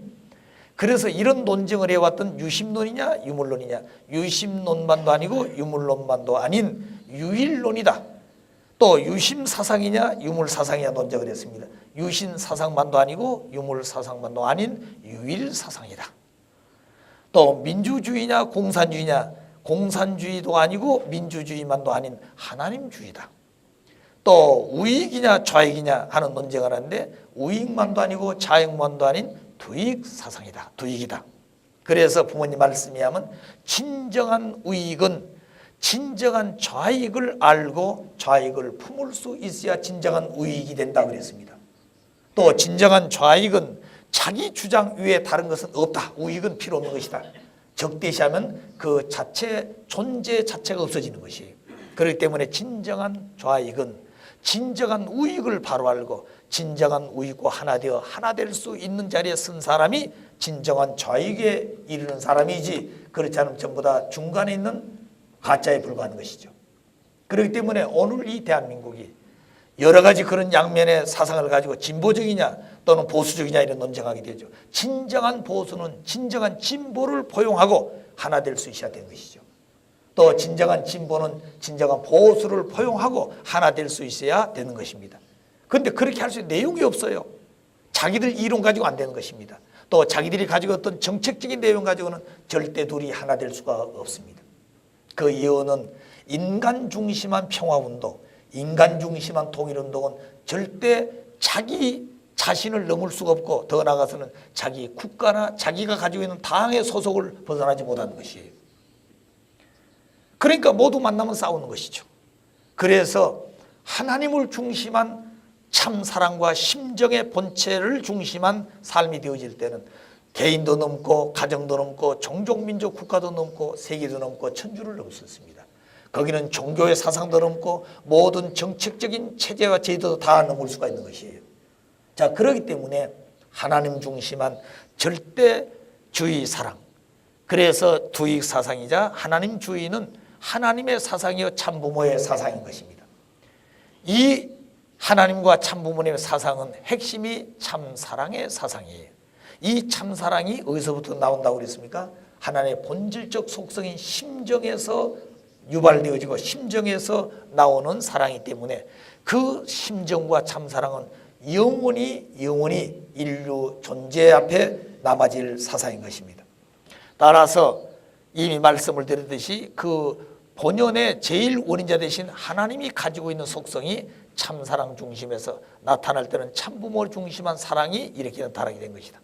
그래서 이런 논쟁을 해왔던 유심론이냐 유물론이냐, 유심론만도 아니고 유물론만도 아닌 유일론이다. 또 유심사상이냐 유물사상이냐 논쟁을 했습니다. 유심사상만도 아니고 유물사상만도 아닌 유일사상이다. 또 민주주의냐 공산주의냐, 공산주의도 아니고 민주주의만도 아닌 하나님주의다. 또 우익이냐 좌익이냐 하는 논쟁을 하는데 우익만도 아니고 좌익만도 아닌 두익사상이다. 두익이다. 그래서 부모님 말씀이 하면 진정한 우익은 진정한 좌익을 알고 좌익을 품을 수 있어야 진정한 우익이 된다 그랬습니다. 또 진정한 좌익은 자기 주장 위에 다른 것은 없다. 우익은 필요 없는 것이다. 적대시하면 그 자체 존재 자체가 없어지는 것이에요. 그렇기 때문에 진정한 좌익은 진정한 우익을 바로 알고 진정한 우익과 하나 되어 하나 될 수 있는 자리에 선 사람이 진정한 좌익에 이르는 사람이지, 그렇지 않으면 전부 다 중간에 있는 가짜에 불과한 것이죠. 그렇기 때문에 오늘 이 대한민국이 여러 가지 그런 양면의 사상을 가지고 진보적이냐 또는 보수적이냐 이런 논쟁하게 되죠. 진정한 보수는 진정한 진보를 포용하고 하나 될 수 있어야 되는 것이죠. 또 진정한 진보는 진정한 보수를 포용하고 하나 될 수 있어야 되는 것입니다. 그런데 그렇게 할 수 있는 내용이 없어요. 자기들 이론 가지고 안 되는 것입니다. 또 자기들이 가지고 어떤 정책적인 내용 가지고는 절대 둘이 하나 될 수가 없습니다. 그 이유는 인간 중심한 평화운동, 인간 중심한 통일운동은 절대 자기 자신을 넘을 수가 없고 더 나아가서는 자기 국가나 자기가 가지고 있는 당의 소속을 벗어나지 못하는 것이에요. 그러니까 모두 만나면 싸우는 것이죠. 그래서 하나님을 중심한 참사랑과 심정의 본체를 중심한 삶이 되어질 때는 개인도 넘고 가정도 넘고 종족민족 국가도 넘고 세계도 넘고 천주를 넘을 수 있습니다. 거기는 종교의 사상도 넘고 모든 정책적인 체제와 제도도 다 넘을 수가 있는 것이에요. 자, 그렇기 때문에 하나님 중심한 절대주의 사랑, 그래서 두익 사상이자 하나님 주의는 하나님의 사상이요 참부모의 사상인 것입니다. 이 하나님과 참부모님의 사상은 핵심이 참사랑의 사상이에요. 이 참사랑이 어디서부터 나온다고 그랬습니까? 하나님의 본질적 속성인 심정에서 유발되어지고 심정에서 나오는 사랑이기 때문에 그 심정과 참사랑은 영원히 인류 존재 앞에 남아질 사상인 것입니다. 따라서 이미 말씀을 드렸듯이 그 본연의 제일 원인자 되신 하나님이 가지고 있는 속성이 참사랑 중심에서 나타날 때는 참부모 중심한 사랑이 이렇게 나타나게 된 것이다.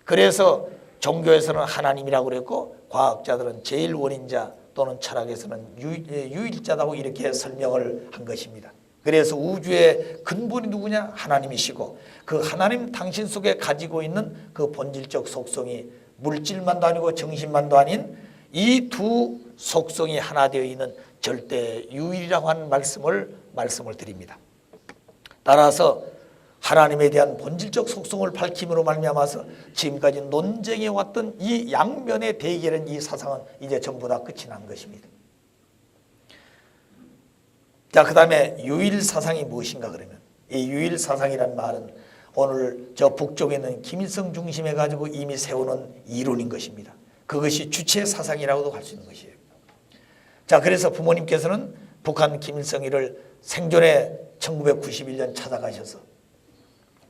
그래서 종교에서는 하나님이라고 그랬고 과학자들은 제일 원인자 또는 철학에서는 유일자라고 이렇게 설명을 한 것입니다. 그래서 우주의 근본이 누구냐? 하나님이시고 그 하나님 당신 속에 가지고 있는 그 본질적 속성이 물질만도 아니고 정신만도 아닌 이 두 속성이 하나 되어 있는 절대 유일이라고 하는 말씀을 드립니다. 따라서 하나님에 대한 본질적 속성을 밝힘으로 말미암아서 지금까지 논쟁해 왔던 이 양면의 대결은 이 사상은 이제 전부 다 끝이 난 것입니다. 자, 그 다음에 유일사상이 무엇인가 그러면 이 유일사상이란 말은 오늘 저 북쪽에 있는 김일성 중심해 가지고 이미 세우는 이론인 것입니다. 그것이 주체사상이라고도 할 수 있는 것이에요. 자, 그래서 부모님께서는 북한 김일성이를 생존에 1991년 찾아가셔서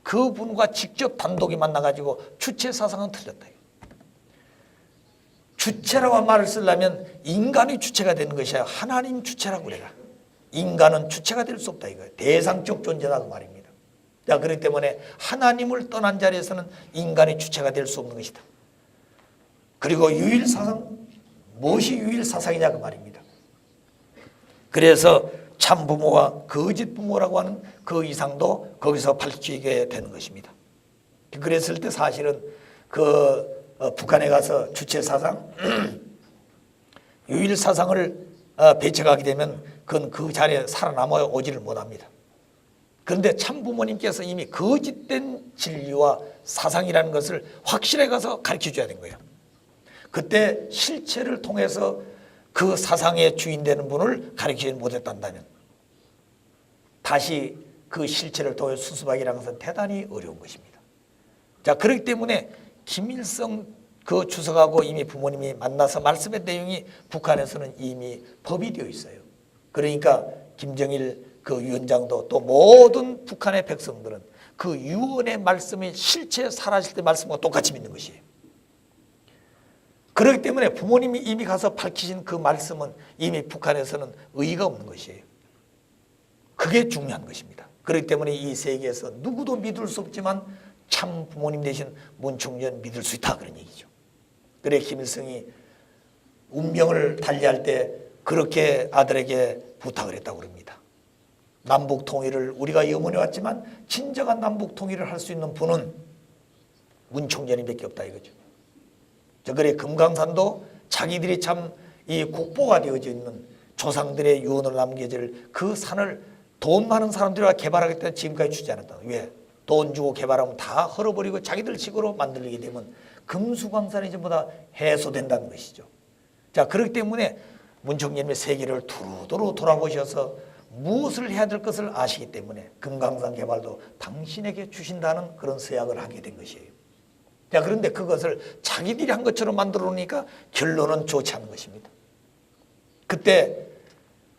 그분과 직접 단독이 만나가지고 주체사상은 틀렸다. 주체라고 말을 쓰려면 인간이 주체가 되는 것이 아니라 하나님 주체라고 그래라. 인간은 주체가 될 수 없다 이거예요. 대상적 존재라고 말입니다. 자, 그렇기 때문에 하나님을 떠난 자리에서는 인간이 주체가 될 수 없는 것이다. 그리고 유일사상, 무엇이 유일사상이냐 그 말입니다. 그래서 참부모와 거짓부모라고 하는 그 이상도 거기서 밝히게 되는 것입니다. 그랬을 때 사실은 북한에 가서 주체사상, 유일사상을 배척하게 되면 그건 그 자리에 살아남아 오지를 못합니다. 그런데 참부모님께서 이미 거짓된 진리와 사상이라는 것을 확실해 가서 가르쳐 줘야 된 거예요. 그때 실체를 통해서 그 사상의 주인 되는 분을 가르치지 못했단다면 다시 그 실체를 통해 수습하기라는 것은 대단히 어려운 것입니다. 자, 그렇기 때문에 김일성 그 주석하고 이미 부모님이 만나서 말씀의 내용이 북한에서는 이미 법이 되어 있어요. 그러니까 김정일 그 위원장도 또 모든 북한의 백성들은 그 유언의 말씀이 실제 사라질 때 말씀과 똑같이 믿는 것이에요. 그렇기 때문에 부모님이 이미 가서 밝히신 그 말씀은 이미 북한에서는 의의가 없는 것이에요. 그게 중요한 것입니다. 그렇기 때문에 이 세계에서 누구도 믿을 수 없지만 참 부모님 대신 문총전 믿을 수 있다, 그런 얘기죠. 그래 김일성이 운명을 달리할 때 그렇게 아들에게 부탁을 했다고 그럽니다. 남북 통일을 우리가 염원해 왔지만 진정한 남북 통일을 할 수 있는 분은 문총전이밖에 없다 이거죠. 그래 금강산도 자기들이 참 이 국보가 되어져 있는 조상들의 유언을 남겨질 그 산을 돈 많은 사람들이 개발하기 때문에 지금까지 주지 않았다. 왜? 돈 주고 개발하면 다 헐어버리고 자기들 식으로 만들게 되면 금수강산이 전부 다 해소된다는 것이죠. 자, 그렇기 때문에 문총장님이 세계를 두루두루 돌아보셔서 무엇을 해야 될 것을 아시기 때문에 금강산 개발도 당신에게 주신다는 그런 서약을 하게 된 것이에요. 자, 그런데 그것을 자기들이 한 것처럼 만들어 놓으니까 결론은 좋지 않은 것입니다. 그때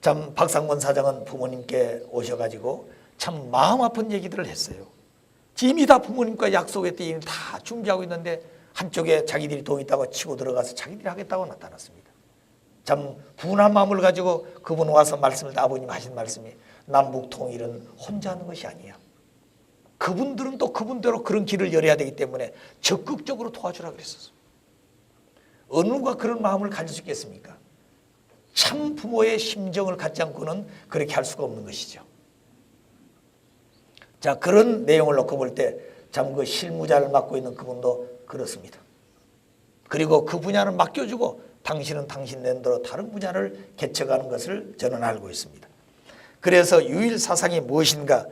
참 박상권 사장은 부모님께 오셔가지고 참 마음 아픈 얘기들을 했어요. 이미 다 부모님과 약속했더니 다 준비하고 있는데 한쪽에 자기들이 돈 있다고 치고 들어가서 자기들이 하겠다고 나타났습니다. 참 분한 마음을 가지고 그분 와서 말씀을 아버님 하신 말씀이 남북 통일은 혼자 하는 것이 아니야. 그분들은 또 그분대로 그런 길을 열어야 되기 때문에 적극적으로 도와주라 그랬었어요. 어느 누가 그런 마음을 가질 수 있겠습니까? 참 부모의 심정을 갖지 않고는 그렇게 할 수가 없는 것이죠. 자, 그런 내용을 놓고 볼 때 참 그 실무자를 맡고 있는 그분도 그렇습니다. 그리고 그 분야를 맡겨주고 당신은 당신 낸대로 다른 분야를 개척하는 것을 저는 알고 있습니다. 그래서 유일 사상이 무엇인가?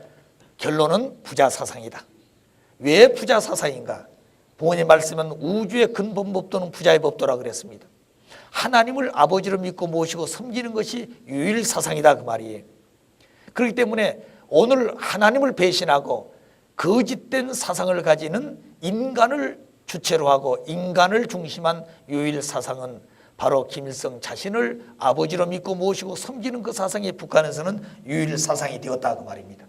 결론은 부자 사상이다. 왜 부자 사상인가? 부모님 말씀은 우주의 근본 법도는 부자의 법도라 그랬습니다. 하나님을 아버지로 믿고 모시고 섬기는 것이 유일 사상이다, 그 말이에요. 그렇기 때문에 오늘 하나님을 배신하고 거짓된 사상을 가지는 인간을 주체로 하고 인간을 중심한 유일 사상은 바로 김일성 자신을 아버지로 믿고 모시고 섬기는 그 사상이 북한에서는 유일 사상이 되었다, 그 말입니다.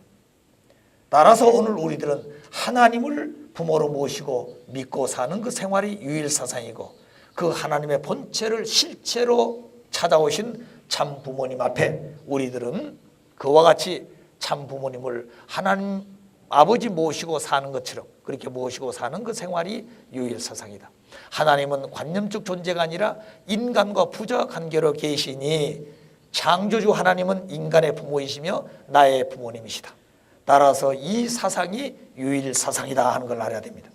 따라서 오늘 우리들은 하나님을 부모로 모시고 믿고 사는 그 생활이 유일 사상이고 그 하나님의 본체를 실체로 찾아오신 참 부모님 앞에 우리들은 그와 같이 참 부모님을 하나님 아버지 모시고 사는 것처럼 그렇게 모시고 사는 그 생활이 유일 사상이다. 하나님은 관념적 존재가 아니라 인간과 부자 관계로 계시니 창조주 하나님은 인간의 부모이시며 나의 부모님이시다. 따라서 이 사상이 유일 사상이다 하는 걸 알아야 됩니다.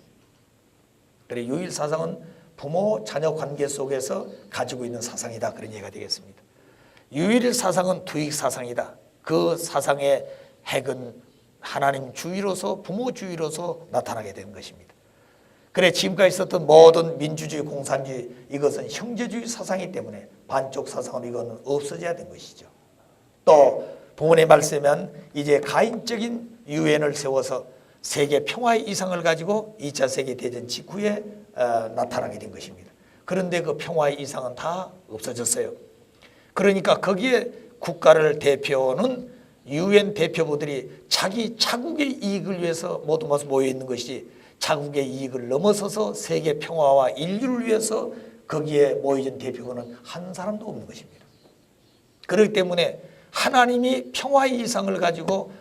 그래, 유일 사상은 부모 자녀 관계 속에서 가지고 있는 사상이다, 그런 얘기가 되겠습니다. 유일 사상은 투익 사상이다. 그 사상의 핵은 하나님 주의로서 부모 주의로서 나타나게 되는 것입니다. 그래, 지금까지 있었던 모든 민주주의 공산주의 이것은 형제주의 사상이기 때문에 반쪽 사상은 이거는 없어져야 된 것이죠. 또 부모님 말씀은 이제 가인적인 유엔을 세워서 세계 평화의 이상을 가지고 2차 세계대전 직후에 나타나게 된 것입니다. 그런데 그 평화의 이상은 다 없어졌어요. 그러니까 거기에 국가를 대표하는 유엔 대표부들이 자기 자국의 이익을 위해서 모두 모여 있는 것이 자국의 이익을 넘어서서 세계 평화와 인류를 위해서 거기에 모여진 대표부는 한 사람도 없는 것입니다. 그렇기 때문에 하나님이 평화의 이상을 가지고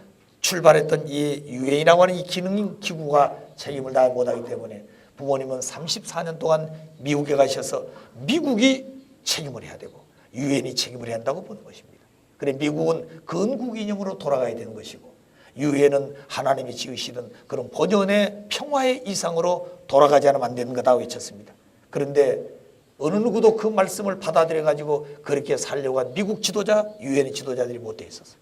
출발했던 이 유엔이라고 하는 이 기구가 책임을 다하지 못하기 때문에 부모님은 34년 동안 미국에 가셔서 미국이 책임을 해야 되고 유엔이 책임을 해야 한다고 보는 것입니다. 그래, 미국은 건국 이념으로 돌아가야 되는 것이고 유엔은 하나님이 지으시던 그런 본연의 평화의 이상으로 돌아가지 않으면 안 되는 거다 외쳤습니다. 그런데 어느 누구도 그 말씀을 받아들여 가지고 그렇게 살려고 한 미국 지도자, 유엔의 지도자들이 못 돼 있었어요.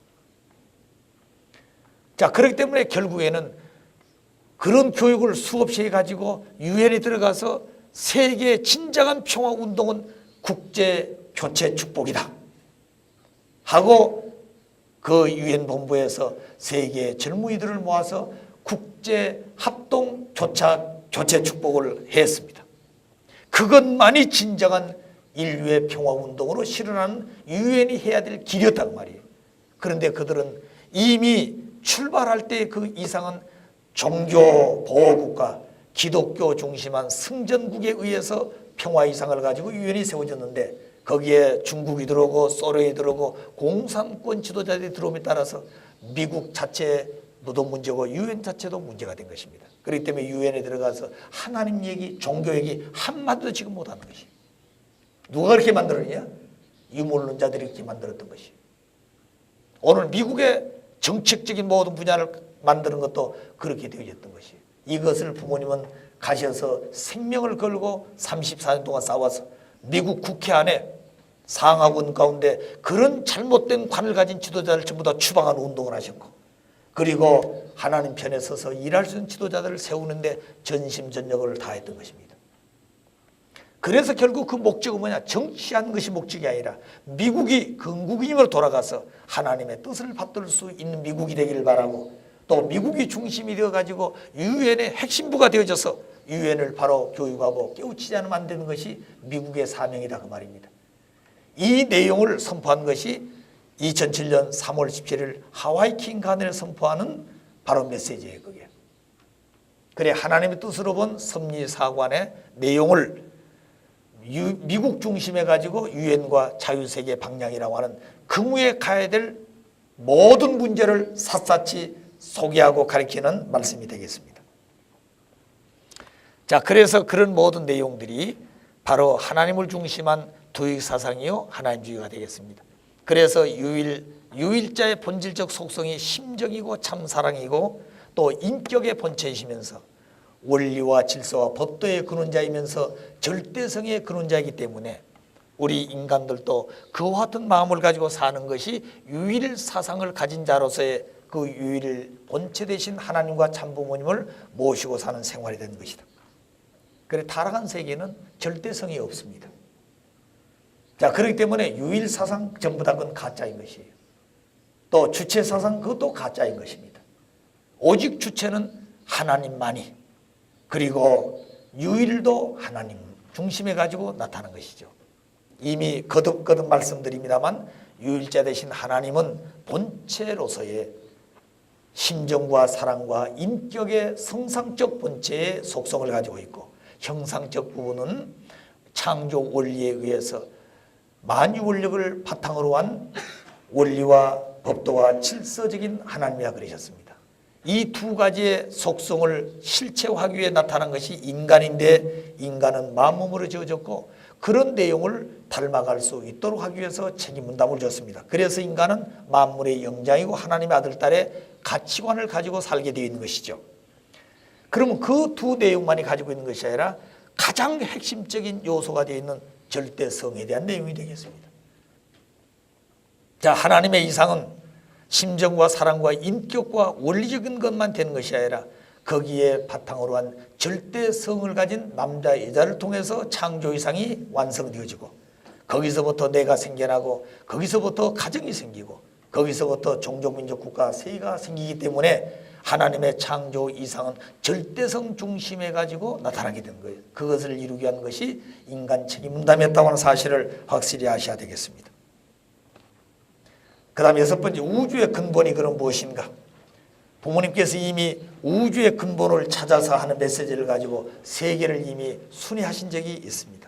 자, 그렇기 때문에 결국에는 그런 교육을 수없이 해가지고 유엔에 들어가서 세계의 진정한 평화 운동은 국제 교체 축복이다 하고 그 유엔 본부에서 세계의 젊은이들을 모아서 국제 합동 교체 축복을 했습니다. 그것만이 진정한 인류의 평화 운동으로 실현하는 유엔이 해야 될 길이었단 말이에요. 그런데 그들은 이미 출발할 때 그 이상은 종교 보호국가, 기독교 중심한 승전국에 의해서 평화 이상을 가지고 유엔이 세워졌는데 거기에 중국이 들어오고 소련이 들어오고 공산권 지도자들이 들어옴에 따라서 미국 자체 도 문제고 유엔 자체도 문제가 된 것입니다. 그렇기 때문에 유엔에 들어가서 하나님 얘기, 종교 얘기 한마디도 지금 못하는 것이. 누가 그렇게 만들었냐? 유물론자들이 그렇게 만들었던 것이. 오늘 미국의 정책적인 모든 분야를 만드는 것도 그렇게 되어졌던 것이. 이것을 부모님은 가셔서 생명을 걸고 34년 동안 싸워서 미국 국회 안에 상하원 가운데 그런 잘못된 관을 가진 지도자를 전부 다 추방하는 운동을 하셨고, 그리고 하나님 편에 서서 일할 수 있는 지도자들을 세우는데 전심전력을 다했던 것입니다. 그래서 결국 그 목적은 뭐냐? 정치하는 것이 목적이 아니라 미국이 건국임으로 돌아가서 하나님의 뜻을 받들 수 있는 미국이 되기를 바라고, 또 미국이 중심이 되어가지고 유엔의 핵심부가 되어져서 유엔을 바로 교육하고 깨우치지 않으면 안 되는 것이 미국의 사명이다, 그 말입니다. 이 내용을 선포한 것이 2007년 3월 17일 하와이 킹가든에 선포하는 바로 메시지예요, 그게. 그래, 하나님의 뜻으로 본 섭리사관의 내용을 미국 중심에 가지고 유엔과 자유세계 방향이라고 하는 그무에 가야 될 모든 문제를 샅샅이 소개하고 가르치는 말씀이 되겠습니다. 자, 그래서 그런 모든 내용들이 바로 하나님을 중심한 도익사상이요 하나님주의가 되겠습니다. 그래서 유일자의 본질적 속성이 심정이고 참사랑이고 또 인격의 본체이시면서 원리와 질서와 법도의 근원자이면서 절대성의 근원자이기 때문에 우리 인간들도 그와 같은 마음을 가지고 사는 것이 유일 사상을 가진 자로서의 그 유일 본체 되신 하나님과 참부모님을 모시고 사는 생활이 된 것이다. 그래, 타락한 세계는 절대성이 없습니다. 자, 그렇기 때문에 유일 사상 전부 다 그건 가짜인 것이에요. 또 주체 사상 그것도 가짜인 것입니다. 오직 주체는 하나님만이, 그리고 유일도 하나님 중심에 가지고 나타난 것이죠. 이미 거듭거듭 말씀드립니다만 유일자 되신 하나님은 본체로서의 심정과 사랑과 인격의 성상적 본체의 속성을 가지고 있고, 형상적 부분은 창조 원리에 의해서 만유 원력을 바탕으로 한 원리와 법도와 질서적인 하나님이라 그러셨습니다. 이 두 가지의 속성을 실체화하기 위해 나타난 것이 인간인데, 인간은 만몸으로 지어졌고 그런 내용을 닮아갈 수 있도록 하기 위해서 책임분담을 줬습니다. 그래서 인간은 만물의 영장이고 하나님의 아들, 딸의 가치관을 가지고 살게 되어 있는 것이죠. 그러면 그 두 내용만이 가지고 있는 것이 아니라 가장 핵심적인 요소가 되어 있는 절대성에 대한 내용이 되겠습니다. 자, 하나님의 이상은 심정과 사랑과 인격과 원리적인 것만 되는 것이 아니라 거기에 바탕으로 한 절대성을 가진 남자 여자를 통해서 창조 이상이 완성되어지고, 거기서부터 내가 생겨나고 거기서부터 가정이 생기고 거기서부터 종족민족 국가 세계가 생기기 때문에 하나님의 창조 이상은 절대성 중심에 가지고 나타나게 된 거예요. 그것을 이루기 위한 것이 인간 책임분담이었다고 하는 사실을 확실히 아셔야 되겠습니다. 그 다음 여섯 번째, 우주의 근본이 그럼 무엇인가? 부모님께서 이미 우주의 근본을 찾아서 하는 메시지를 가지고 세계를 이미 순회하신 적이 있습니다.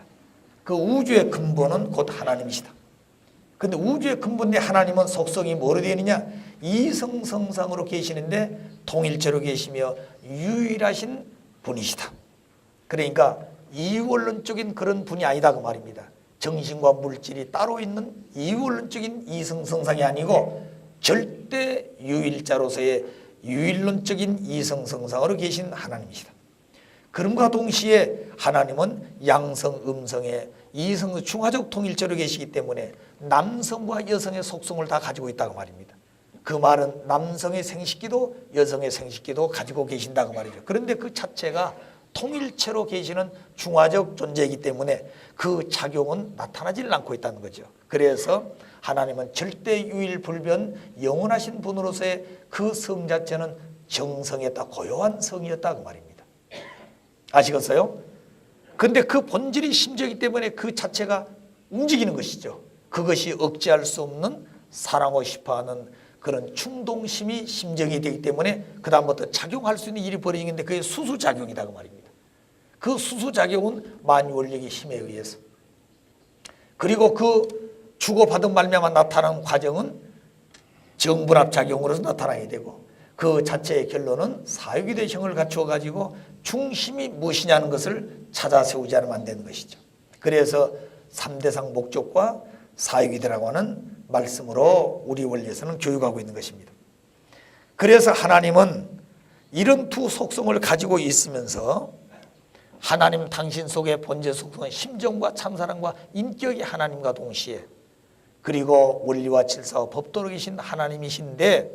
그 우주의 근본은 곧 하나님이시다. 그런데 우주의 근본 내 하나님은 속성이 뭐로 되어 있느냐? 이성성상으로 계시는데 통일체로 계시며 유일하신 분이시다. 그러니까 이원론적인 그런 분이 아니다, 그 말입니다. 정신과 물질이 따로 있는 이원론적인 이성성상이 아니고 절대 유일자로서의 유일론적인 이성성상으로 계신 하나님이시다. 그럼과 동시에 하나님은 양성, 음성의 이성 중화적 통일체로 계시기 때문에 남성과 여성의 속성을 다 가지고 있다고 말입니다. 그 말은 남성의 생식기도 여성의 생식기도 가지고 계신다고 말이죠. 그런데 그 자체가 통일체로 계시는 중화적 존재이기 때문에 그 작용은 나타나질 않고 있다는 거죠. 그래서 하나님은 절대 유일불변 영원하신 분으로서의 그 성 자체는 정성했다, 고요한 성이었다, 그 말입니다. 아시겠어요? 근데 그 본질이 심정이기 때문에 그 자체가 움직이는 것이죠. 그것이 억제할 수 없는 사랑하고 싶어하는 그런 충동심이 심정이 되기 때문에 그다음부터 작용할 수 있는 일이 벌어지는데 그게 수수작용이다 그 말입니다. 그 수수작용은 만유원력의 힘에 의해서, 그리고 그 주고받은 말미암아 나타나는 과정은 정분합작용으로서 나타나게 되고, 그 자체의 결론은 사유기대 형을 갖추어 가지고 중심이 무엇이냐는 것을 찾아 세우지 않으면 안 되는 것이죠. 그래서 3대상 목적과 사유기대라고 하는 말씀으로 우리 원리에서는 교육하고 있는 것입니다. 그래서 하나님은 이런 두 속성을 가지고 있으면서 하나님 당신 속의 본질 속성은 심정과 참사랑과 인격이 하나님과 동시에, 그리고 원리와 질서와 법도로 계신 하나님이신데,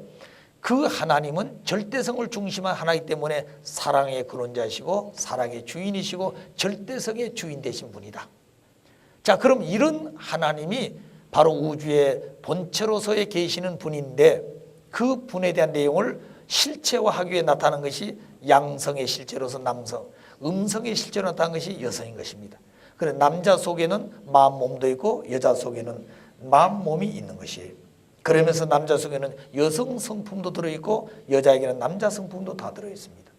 그 하나님은 절대성을 중심한 하나이기 때문에 사랑의 근원자이시고 사랑의 주인이시고 절대성의 주인 되신 분이다. 자, 그럼 이런 하나님이 바로 우주의 본체로서의 계시는 분인데, 그 분에 대한 내용을 실체화하기 위해 나타난 것이 양성의 실체로서 남성, 음성의 실체로 나타난 것이 여성인 것입니다. 그래서 남자 속에는 마음 몸도 있고 여자 속에는 마음 몸이 있는 것이에요. 그러면서 남자 속에는 여성 성품도 들어있고 여자에게는 남자 성품도 다 들어있습니다.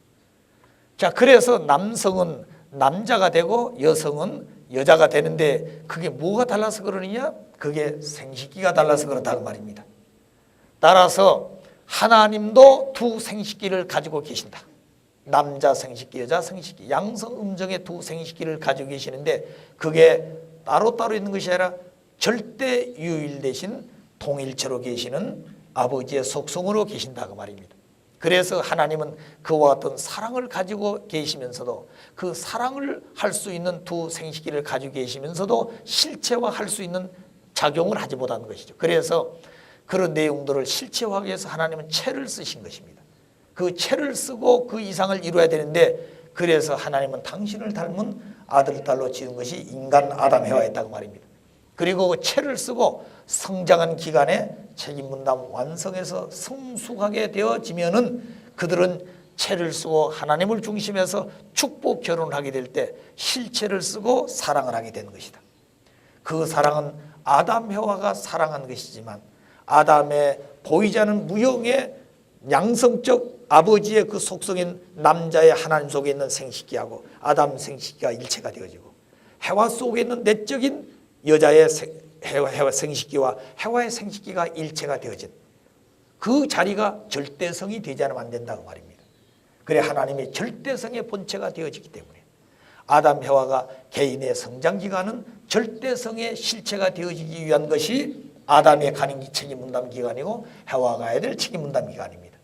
자, 그래서 남성은 남자가 되고 여성은 여자가 되는데 그게 뭐가 달라서 그러느냐? 그게 생식기가 달라서 그렇다고 말입니다. 따라서 하나님도 두 생식기를 가지고 계신다. 남자 생식기, 여자 생식기, 양성 음정의 두 생식기를 가지고 계시는데 그게 따로따로 있는 것이 아니라 절대 유일되신 통일체로 계시는 아버지의 속성으로 계신다고 말입니다. 그래서 하나님은 그와 같은 사랑을 가지고 계시면서도 그 사랑을 할 수 있는 두 생식기를 가지고 계시면서도 실체화할 수 있는 작용을 하지 못하는 것이죠. 그래서 그런 내용들을 실체화하기 위해서 하나님은 체를 쓰신 것입니다. 그 체를 쓰고 그 이상을 이루어야 되는데, 그래서 하나님은 당신을 닮은 아들 딸로 지은 것이 인간 아담 해와였다고 말입니다. 그리고 그 체를 쓰고 성장한 기간에 책임 분담 완성해서 성숙하게 되어지면은 그들은 체를 쓰고 하나님을 중심해서 축복 결혼을 하게 될 때 실체를 쓰고 사랑을 하게 되는 것이다. 그 사랑은 아담 해와가 사랑한 것이지만 아담의 보이지 않는 무형의 양성적 아버지의 그 속성인 남자의 하나님 속에 있는 생식기하고 아담 생식기가 일체가 되어지고, 해와 속에 있는 내적인 여자의 해와 생식기와 해와의 생식기가 일체가 되어진 그 자리가 절대성이 되지 않으면 안 된다고 말입니다. 그래 하나님의 절대성의 본체가 되어지기 때문에 아담 해와가 개인의 성장기간은 절대성의 실체가 되어지기 위한 것이 아담의 가는 책임 분담 기간이고 해와가 가야 될 책임 분담 기간입니다.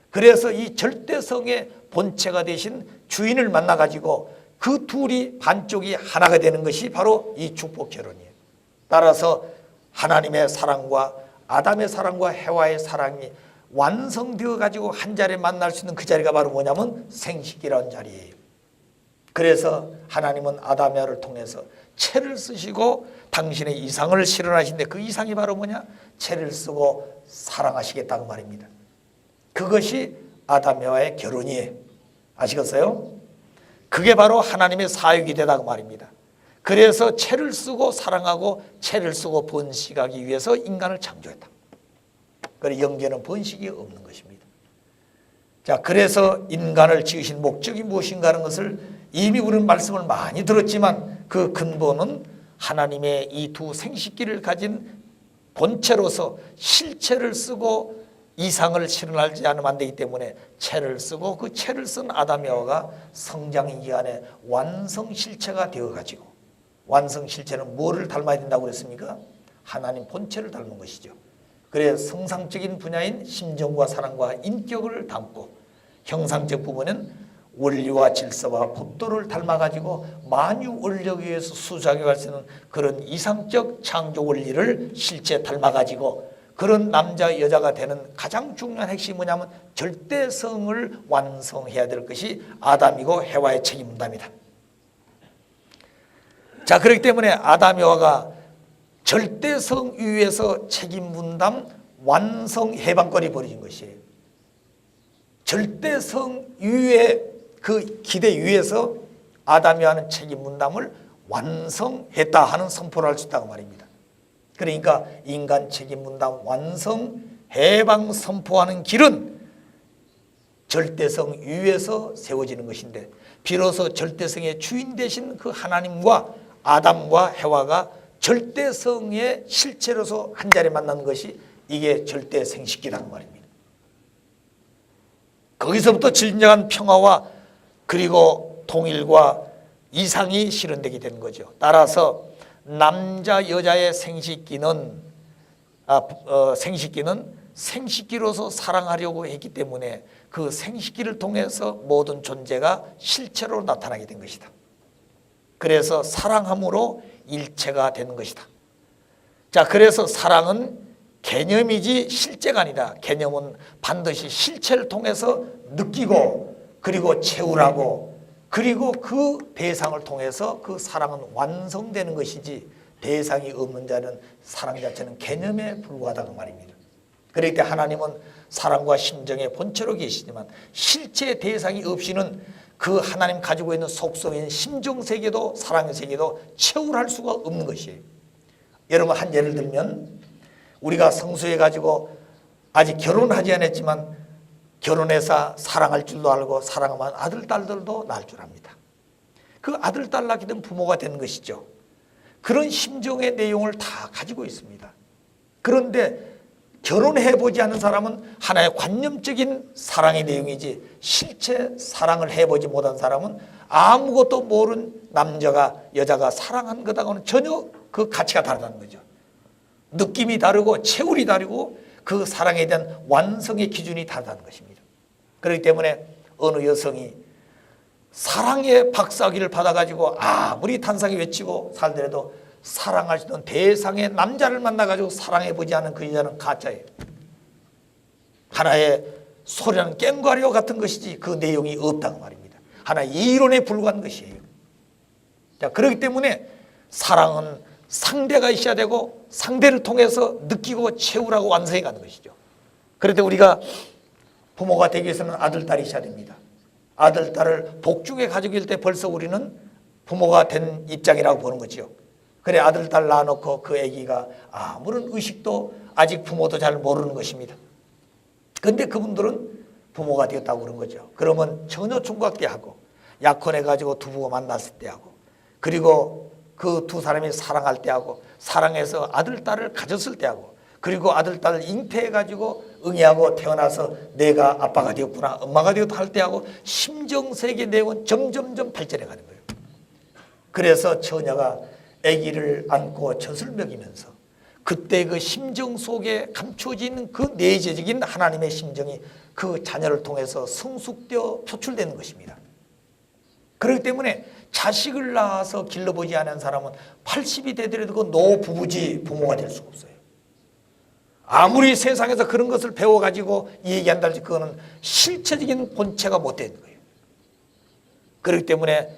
그래서 이 절대성의 본체가 되신 주인을 만나가지고 그 둘이 반쪽이 하나가 되는 것이 바로 이 축복 결혼이에요. 따라서 하나님의 사랑과 아담의 사랑과 해와의 사랑이 완성되어 가지고 한 자리에 만날 수 있는 그 자리가 바로 뭐냐면 생식이라는 자리예요. 그래서 하나님은 아담 해와를 통해서 체를 쓰시고 당신의 이상을 실현하시는데 그 이상이 바로 뭐냐? 체를 쓰고 사랑하시겠다고 말입니다. 그것이 아담 해와의 결혼이에요. 아시겠어요? 그게 바로 하나님의 사역이 되다고 말입니다. 그래서 체를 쓰고 사랑하고 체를 쓰고 번식하기 위해서 인간을 창조했다. 그래서 영계는 번식이 없는 것입니다. 자, 그래서 인간을 지으신 목적이 무엇인가 하는 것을 이미 우리는 말씀을 많이 들었지만 그 근본은 하나님의 이 두 생식기를 가진 본체로서 실체를 쓰고 이상을 실현하지 않으면 안 되기 때문에 체를 쓰고 그 체를 쓴 아담 해와가 성장 기간에 완성 실체가 되어가지고, 완성 실체는 뭐를 닮아야 된다고 그랬습니까? 하나님 본체를 닮은 것이죠. 그래서 성상적인 분야인 심정과 사랑과 인격을 담고, 형상적 부분은 원리와 질서와 법도를 닮아가지고 만유 원력에 의해서 수작용할 수 있는 그런 이상적 창조 원리를 실제 닮아가지고 그런 남자 여자가 되는 가장 중요한 핵심이 뭐냐면 절대성을 완성해야 될 것이 아담이고 해와의 책임 분담이다. 자, 그렇기 때문에 아담 해와가 절대성 위에서 책임 분담 완성 해방권이 벌어진 것이에요. 절대성 위에 그 기대 위에서 아담 해와는 책임 분담을 완성했다 하는 선포를 할 수 있다고 말입니다. 그러니까 인간 책임 분담 완성 해방 선포하는 길은 절대성 위에서 세워지는 것인데, 비로소 절대성의 주인 되신 그 하나님과 아담과 해와가 절대성의 실체로서 한 자리에 만난 것이 이게 절대생식기라는 말입니다. 거기서부터 진정한 평화와 그리고 통일과 이상이 실현되게 되는 거죠. 따라서 남자 여자의 생식기는 생식기로서 사랑하려고 했기 때문에 그 생식기를 통해서 모든 존재가 실체로 나타나게 된 것이다. 그래서 사랑함으로 일체가 되는 것이다. 자, 그래서 사랑은 개념이지 실제가 아니다. 개념은 반드시 실체를 통해서 느끼고 그리고 채우라고, 그리고 그 대상을 통해서 그 사랑은 완성되는 것이지, 대상이 없는 자는 사랑 자체는 개념에 불과하다고 말입니다. 그럴 때 하나님은 사랑과 심정의 본체로 계시지만 실제 대상이 없이는 그 하나님 가지고 있는 속성인 심정세계도 사랑의 세계도 채울할 수가 없는 것이에요. 여러분, 한 예를 들면 우리가 성수해 가지고 아직 결혼하지 않았지만 결혼해서 사랑할 줄도 알고 사랑하면 아들 딸들도 낳을 줄 압니다. 그 아들 딸 낳게 된 부모가 되는 것이죠. 그런 심정의 내용을 다 가지고 있습니다. 그런데 결혼해보지 않은 사람은 하나의 관념적인 사랑의 내용이지, 실제 사랑을 해보지 못한 사람은 아무것도 모르는 남자가 여자가 사랑한 것하고는 전혀 그 가치가 다르다는 거죠. 느낌이 다르고 체울이 다르고 그 사랑에 대한 완성의 기준이 다르다는 것입니다. 그렇기 때문에 어느 여성이 사랑의 박사학위를 받아가지고 아무리 탄상이 외치고 살더라도 사랑할 수 있는 대상의 남자를 만나가지고 사랑해보지 않은 그 여자는 가짜예요. 하나의 소리나는 깽가리와 같은 것이지 그 내용이 없다고 말입니다. 하나의 이론에 불과한 것이에요. 자, 그렇기 때문에 사랑은 상대가 있어야 되고 상대를 통해서 느끼고 채우라고 완성해 가는 것이죠. 그런데 우리가 부모가 되기 위해서는 아들, 딸이 있어야 됩니다. 아들, 딸을 복중에 가지고 있을 때 벌써 우리는 부모가 된 입장이라고 보는 거죠. 그래, 아들, 딸 낳아놓고 그 아기가 아무런 의식도 아직 부모도 잘 모르는 것입니다. 그런데 그분들은 부모가 되었다고 그런 거죠. 그러면 처녀 총각 때 하고 약혼해가지고 두 부부 만났을 때 하고 그리고 그 두 사람이 사랑할 때 하고 사랑해서 아들, 딸을 가졌을 때 하고 그리고 아들, 딸을 잉태해가지고 응애하고 태어나서 내가 아빠가 되었구나, 엄마가 되었다 할 때 하고 심정세계 내용은 점점점 발전해 가는 거예요. 그래서 처녀가 아기를 안고 젖을 먹이면서 그때 그 심정 속에 감춰진 그 내재적인 하나님의 심정이 그 자녀를 통해서 성숙되어 표출되는 것입니다. 그렇기 때문에 자식을 낳아서 길러보지 않은 사람은 80이 되더라도 그 노부부지 부모가 될 수가 없어요. 아무리 세상에서 그런 것을 배워가지고 얘기한다 할지 그거는 실체적인 본체가 못 되는 거예요. 그렇기 때문에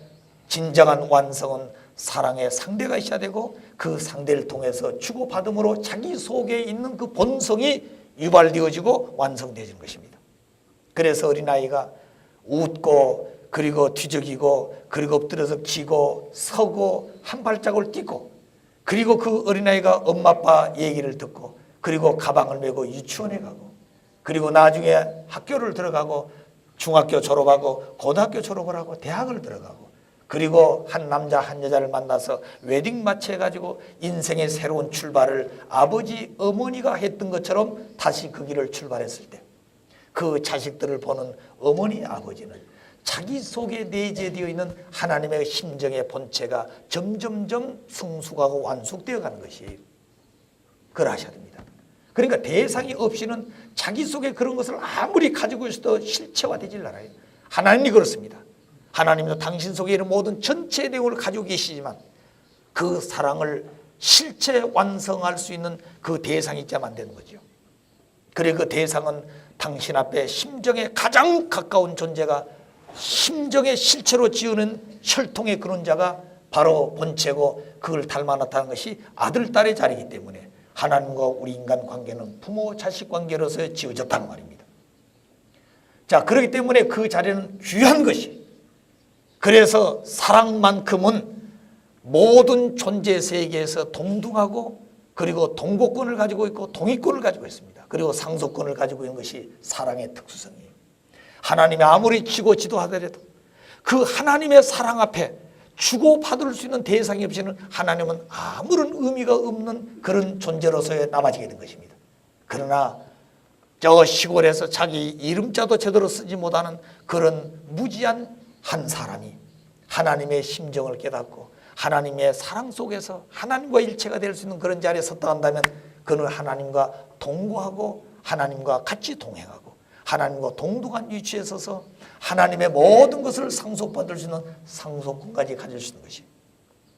진정한 완성은 사랑의 상대가 있어야 되고 그 상대를 통해서 주고받음으로 자기 속에 있는 그 본성이 유발되어지고 완성되어지는 것입니다. 그래서 어린아이가 웃고 그리고 뒤적이고 그리고 엎드려서 기고 서고 한 발짝을 뛰고 그리고 그 어린아이가 엄마 아빠 얘기를 듣고 그리고 가방을 메고 유치원에 가고 그리고 나중에 학교를 들어가고 중학교 졸업하고 고등학교 졸업을 하고 대학을 들어가고 그리고 한 남자 한 여자를 만나서 웨딩 마치해가지고 인생의 새로운 출발을 아버지 어머니가 했던 것처럼 다시 그 길을 출발했을 때 그 자식들을 보는 어머니 아버지는 자기 속에 내재되어 있는 하나님의 심정의 본체가 점점점 성숙하고 완숙되어 가는 것이 그걸 아셔야 됩니다. 그러니까 대상이 없이는 자기 속에 그런 것을 아무리 가지고 있어도 실체화되질 않아요. 하나님이 그렇습니다. 하나님도 당신 속에 있는 모든 전체 내용을 가지고 계시지만 그 사랑을 실체 완성할 수 있는 그 대상이 있자만 되는 거죠. 그리고 그 대상은 당신 앞에 심정에 가장 가까운 존재가 심정의 실체로 지으는 혈통의 그런 자가 바로 본체고 그걸 닮아 나타난 것이 아들, 딸의 자리이기 때문에 하나님과 우리 인간 관계는 부모, 자식 관계로서 지어졌다는 말입니다. 자, 그렇기 때문에 그 자리는 귀한 것이 그래서 사랑만큼은 모든 존재 세계에서 동등하고 그리고 동고권을 가지고 있고 동의권을 가지고 있습니다. 그리고 상속권을 가지고 있는 것이 사랑의 특수성이에요. 하나님이 아무리 지고 지도하더라도 그 하나님의 사랑 앞에 주고받을 수 있는 대상이 없이는 하나님은 아무런 의미가 없는 그런 존재로서의 남아지게 된 것입니다. 그러나 저 시골에서 자기 이름자도 제대로 쓰지 못하는 그런 무지한 한 사람이 하나님의 심정을 깨닫고 하나님의 사랑 속에서 하나님과 일체가 될 수 있는 그런 자리에 섰다 한다면 그는 하나님과 동거하고 하나님과 같이 동행하고 하나님과 동등한 위치에 서서 하나님의 모든 것을 상속받을 수 있는 상속권까지 가질 수 있는 것이.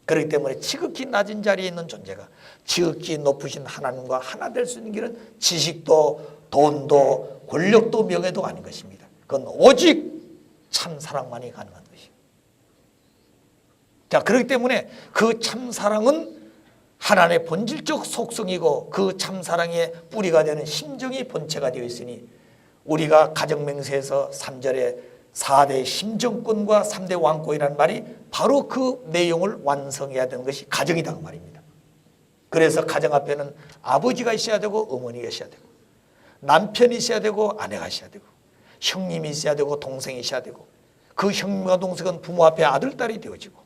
그렇기 때문에 지극히 낮은 자리에 있는 존재가 지극히 높으신 하나님과 하나 될 수 있는 길은 지식도 돈도 권력도 명예도 아닌 것입니다. 그건 오직 참 사랑만이 가능한 것이에요. 자, 그렇기 때문에 그 참 사랑은 하나님의 본질적 속성이고 그 참 사랑의 뿌리가 되는 심정이 본체가 되어 있으니 우리가 가정맹세에서 3절에 4대 심정권과 3대 왕권이라는 말이 바로 그 내용을 완성해야 되는 것이 가정이다 그 말입니다. 그래서 가정 앞에는 아버지가 있어야 되고 어머니가 있어야 되고 남편이 있어야 되고 아내가 있어야 되고 형님이 있어야 되고 동생이 있어야 되고 그 형님과 동생은 부모 앞에 아들, 딸이 되어지고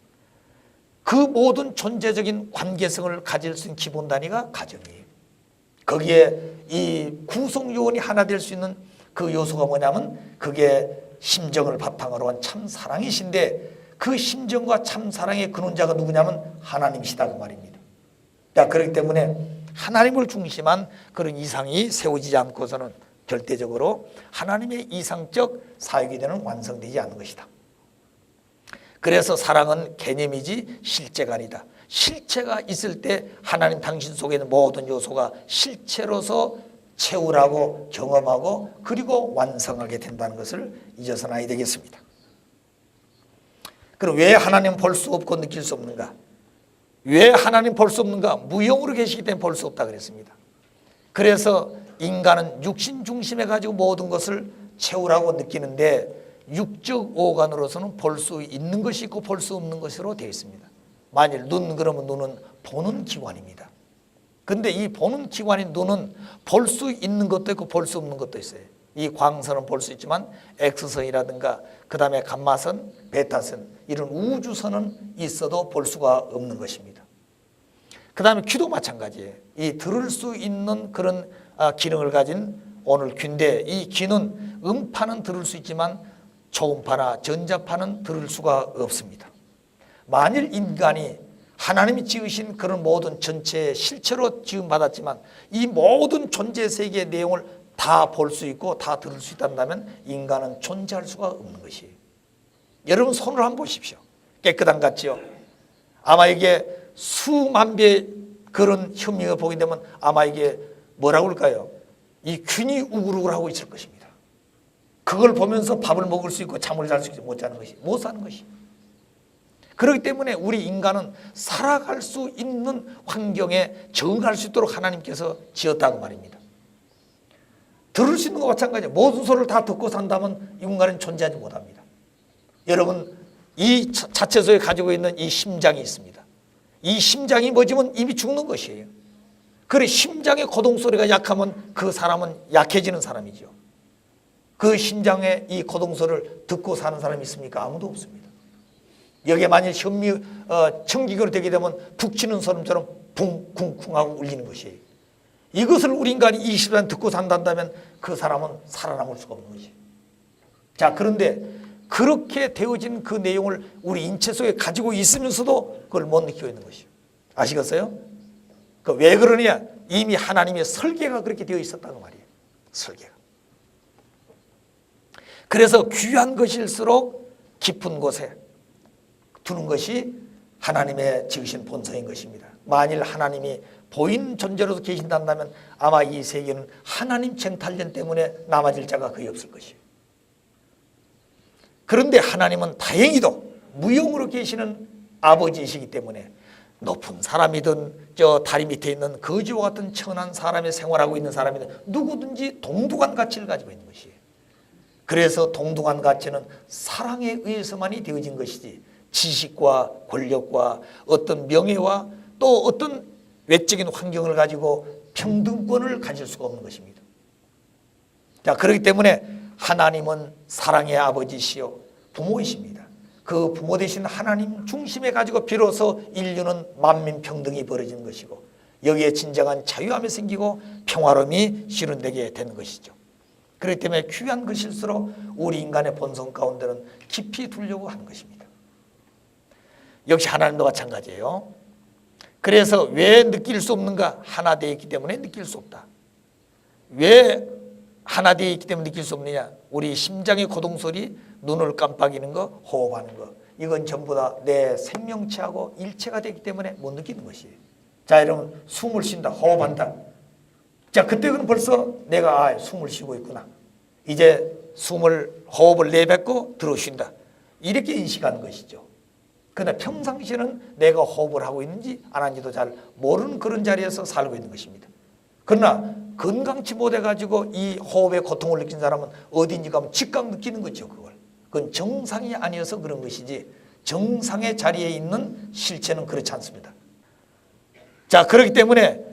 그 모든 존재적인 관계성을 가질 수 있는 기본 단위가 가정이에요. 거기에 이 구성 요원이 하나 될 수 있는 그 요소가 뭐냐면 그게 심정을 바탕으로 한 참 사랑이신데 그 심정과 참 사랑의 근원자가 누구냐면 하나님이시다 그 말입니다. 자, 그렇기 때문에 하나님을 중심한 그런 이상이 세워지지 않고서는 절대적으로 하나님의 이상적 사역이 되는 완성되지 않는 것이다. 그래서 사랑은 개념이지 실제가 아니다. 실체가 있을 때 하나님 당신 속에 있는 모든 요소가 실체로서 채우라고 경험하고 그리고 완성하게 된다는 것을 잊어서는 아니 되겠습니다. 그럼 왜 하나님 볼 수 없고 느낄 수 없는가? 왜 하나님 볼 수 없는가? 무용으로 계시기 때문에 볼 수 없다 그랬습니다. 그래서 인간은 육신 중심에 가지고 모든 것을 채우라고 느끼는데 육적 오간으로서는 볼 수 있는 것이 있고 볼 수 없는 것으로 되어 있습니다. 만일 눈 그러면 눈은 보는 기관입니다. 근데 이 보는 기관인 눈은 볼 수 있는 것도 있고 볼 수 없는 것도 있어요. 이 광선은 볼 수 있지만 X선이라든가 그 다음에 감마선, 베타선 이런 우주선은 있어도 볼 수가 없는 것입니다. 그 다음에 귀도 마찬가지예요. 이 들을 수 있는 그런 기능을 가진 오늘 귀인데 이 귀는 음파는 들을 수 있지만 초음파나 전자파는 들을 수가 없습니다. 만일 인간이 하나님이 지으신 그런 모든 전체의 실체로 지음받았지만 이 모든 존재 세계의 내용을 다 볼 수 있고 다 들을 수 있다면 인간은 존재할 수가 없는 것이에요. 여러분 손을 한번 보십시오. 깨끗한 것 같지요? 아마 이게 수만 배의 그런 현미가 보게 되면 아마 이게 뭐라고 할까요? 이 균이 우글우글하고 있을 것입니다. 그걸 보면서 밥을 먹을 수 있고 잠을 잘 수 있고 못 자는 것이 못 사는 것이. 그렇기 때문에 우리 인간은 살아갈 수 있는 환경에 적응할 수 있도록 하나님께서 지었다고 말입니다. 들을 수 있는 것과 마찬가지예요. 모든 소리를 다 듣고 산다면 이 인간은 존재하지 못합니다. 여러분 이 자체소에 가지고 있는 이 심장이 있습니다. 이 심장이 멎으면 이미 죽는 것이에요. 그래 심장의 고동소리가 약하면 그 사람은 약해지는 사람이죠. 그 심장의 이 고동소리를 듣고 사는 사람이 있습니까? 아무도 없습니다. 여기에 만일 청기교로 되게 되면 북 치는 소름처럼 쿵쿵쿵 하고 울리는 것이에요. 이것을 우리 인간이 20년 듣고 산다면 그 사람은 살아남을 수가 없는 것이에요. 자, 그런데 그렇게 되어진 그 내용을 우리 인체 속에 가지고 있으면서도 그걸 못 느끼고 있는 것이에요. 아시겠어요? 왜 그러냐? 이미 하나님의 설계가 그렇게 되어 있었다는 말이에요. 설계가. 그래서 귀한 것일수록 깊은 곳에 두는 것이 하나님의 지으신 본성인 것입니다. 만일 하나님이 보이는 존재로서 계신다면 아마 이 세계는 하나님 쟁탈전 때문에 남아질 자가 거의 없을 것이에요. 그런데 하나님은 다행히도 무용으로 계시는 아버지이시기 때문에 높은 사람이든 저 다리 밑에 있는 거지와 같은 천한 사람의 생활하고 있는 사람이든 누구든지 동등한 가치를 가지고 있는 것이에요. 그래서 동등한 가치는 사랑에 의해서만이 되어진 것이지 지식과 권력과 어떤 명예와 또 어떤 외적인 환경을 가지고 평등권을 가질 수가 없는 것입니다. 자, 그렇기 때문에 하나님은 사랑의 아버지시요 부모이십니다. 그 부모 되신 하나님 중심에 가지고 비로소 인류는 만민평등이 벌어지는 것이고 여기에 진정한 자유함이 생기고 평화로움이 실현되게 되는 것이죠. 그렇기 때문에 귀한 것일수록 우리 인간의 본성 가운데는 깊이 두려고 하는 것입니다. 역시 하나님도 마찬가지예요. 그래서 왜 느낄 수 없는가? 하나 되어 있기 때문에 느낄 수 없다. 왜 하나 되어 있기 때문에 느낄 수 없느냐? 우리 심장의 고동소리, 눈을 깜빡이는 거, 호흡하는 거, 이건 전부 다 내 생명체하고 일체가 되기 때문에 못 느끼는 것이에요. 자, 여러분, 숨을 쉰다, 호흡한다. 자, 그때는 벌써 내가 숨을 쉬고 있구나. 이제 호흡을 내뱉고 들어 쉰다. 이렇게 인식하는 것이죠. 그러나 평상시에는 내가 호흡을 하고 있는지 안 하는지도 잘 모르는 그런 자리에서 살고 있는 것입니다. 그러나 건강치 못해가지고 이 호흡의 고통을 느낀 사람은 어딘지 가면 즉각 느끼는 거죠. 그건 정상이 아니어서 그런 것이지 정상의 자리에 있는 실체는 그렇지 않습니다. 자, 그렇기 때문에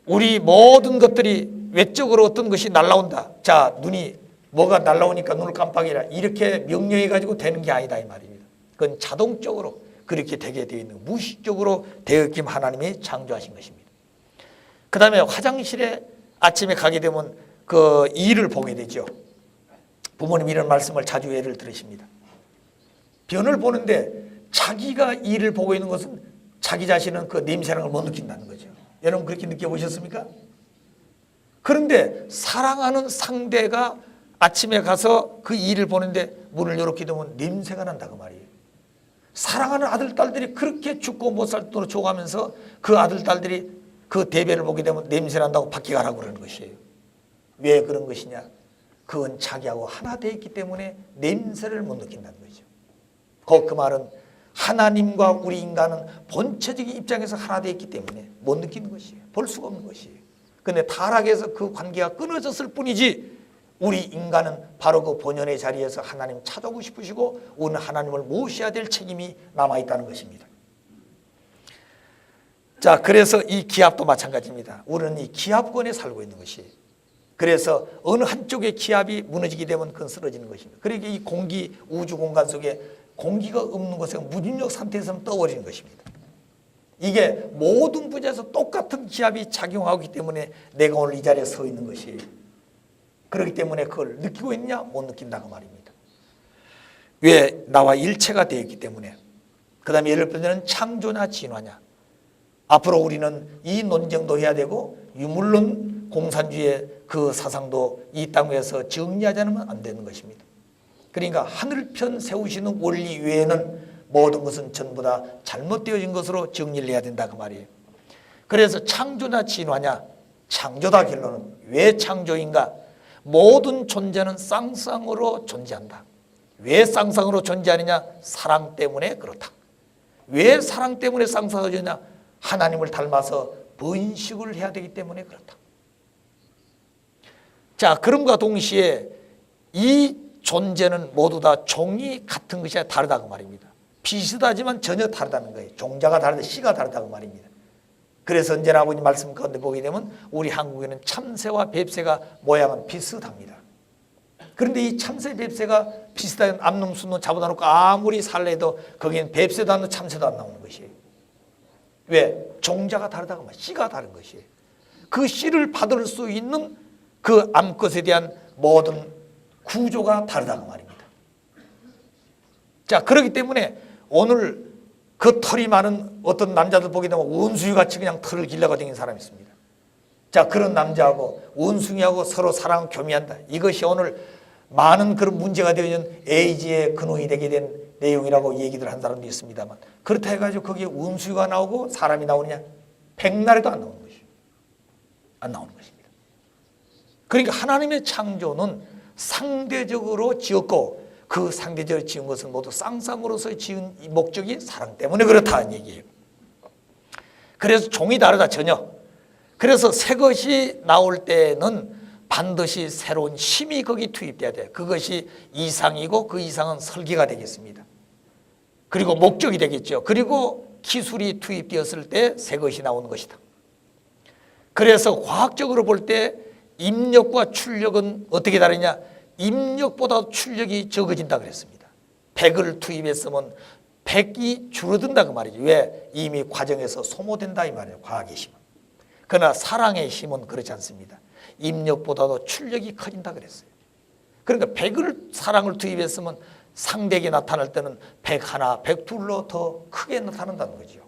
우리 모든 것들이 외적으로 어떤 것이 날라온다. 자, 눈이 뭐가 날라오니까 눈을 깜빡이라 이렇게 명령해 가지고 되는 게 아니다 이 말입니다. 그건 자동적으로 그렇게 되게 되어 있는 무의식적으로 되었기에 하나님이 창조하신 것입니다. 그 다음에 화장실에 아침에 가게 되면 그 이를 보게 되죠. 부모님 이런 말씀을 자주 예를 들으십니다. 변을 보는데 자기가 이를 보고 있는 것은 자기 자신은 그 냄새라는 걸 못 느낀다는 거죠. 여러분 그렇게 느껴보셨습니까? 그런데 사랑하는 상대가 아침에 가서 그 이를 보는데 문을 이렇게 되면 냄새가 난다고 말이에요. 사랑하는 아들, 딸들이 그렇게 죽고 못 살 정도로 죽어가면서 그 아들, 딸들이 그 대변을 보게 되면 냄새 난다고 밖에 가라고 그러는 것이에요. 왜 그런 것이냐? 그건 자기하고 하나 되어 있기 때문에 냄새를 못 느낀다는 거죠. 그 말은 하나님과 우리 인간은 본체적인 입장에서 하나 되어 있기 때문에 못 느끼는 것이에요. 볼 수가 없는 것이에요. 그런데 타락해서 그 관계가 끊어졌을 뿐이지 우리 인간은 바로 그 본연의 자리에서 하나님 찾아오고 싶으시고 우리는 하나님을 모셔야 될 책임이 남아있다는 것입니다. 자, 그래서 이 기압도 마찬가지입니다. 우리는 이 기압권에 살고 있는 것이에요. 그래서 어느 한쪽의 기압이 무너지게 되면 그건 쓰러지는 것입니다. 그러니까 이 공기, 우주 공간 속에 공기가 없는 곳에 무중력 상태에서 떠버리는 것입니다. 이게 모든 분야에서 똑같은 기압이 작용하기 때문에 내가 오늘 이 자리에 서 있는 것이에요. 그렇기 때문에 그걸 느끼고 있냐? 못 느낀다고 말입니다. 왜? 나와 일체가 되어 있기 때문에. 그 다음에 예를 들면 창조냐 진화냐. 앞으로 우리는 이 논쟁도 해야 되고 유물론 공산주의의 그 사상도 이 땅에서 정리하지 않으면 안 되는 것입니다. 그러니까 하늘편 세우시는 원리 외에는 모든 것은 전부 다 잘못되어진 것으로 정리를 해야 된다 그 말이에요. 그래서 창조냐 진화냐. 창조다 결론은 왜 창조인가? 모든 존재는 쌍쌍으로 존재한다. 왜 쌍쌍으로 존재하느냐? 사랑 때문에 그렇다. 왜 사랑 때문에 쌍쌍해지냐? 하나님을 닮아서 번식을 해야 되기 때문에 그렇다. 자, 그럼과 동시에 이 존재는 모두 다 종이 같은 것이 다르다고 말입니다. 비슷하지만 전혀 다르다는 거예요. 종자가 다르다, 씨가 다르다고 말입니다. 그래서 언제나 아버님 말씀 가운데 보게 되면 우리 한국에는 참새와 뱁새가 모양은 비슷합니다. 그런데 이 참새, 뱁새가 비슷한 암놈, 순놈 잡아다 놓고 아무리 살래도 거기엔 뱁새도 안 나오고 참새도 안 나오는 것이에요. 왜? 종자가 다르다고 말이에요. 씨가 다른 것이에요. 그 씨를 받을 수 있는 그 암컷에 대한 모든 구조가 다르다고 말입니다. 자, 그렇기 때문에 오늘 그 털이 많은 어떤 남자들 보게 되면 원숭이같이 그냥 털을 길러가 다니는 사람이 있습니다. 자, 그런 남자하고 원숭이하고 서로 사랑 교미한다. 이것이 오늘 많은 그런 문제가 되어 있는 에이즈의 근원이 되게 된 내용이라고 얘기들 한 사람도 있습니다만, 그렇다 해가지고 거기에 원숭이가 나오고 사람이 나오느냐? 백날에도 안 나오는 것이에요. 안 나오는 것입니다. 그러니까 하나님의 창조는 상대적으로 지었고 그 상대적으로 지은 것은 모두 쌍쌍으로서 지은 목적이 사랑 때문에 그렇다는 얘기예요. 그래서 종이 다르다 전혀. 그래서 새 것이 나올 때는 반드시 새로운 힘이 거기 투입돼야 돼요. 그것이 이상이고 그 이상은 설계가 되겠습니다. 그리고 목적이 되겠죠. 그리고 기술이 투입되었을 때 새 것이 나오는 것이다. 그래서 과학적으로 볼 때 입력과 출력은 어떻게 다르냐? 입력보다 출력이 적어진다 그랬습니다. 100을 투입했으면 100이 줄어든다 그 말이죠. 왜? 이미 과정에서 소모된다 이 말이에요. 과학의 힘은. 그러나 사랑의 힘은 그렇지 않습니다. 입력보다도 출력이 커진다 그랬어요. 그러니까 100을 사랑을 투입했으면 상대에게 나타날 때는 101, 102로 더 크게 나타난다는 거죠.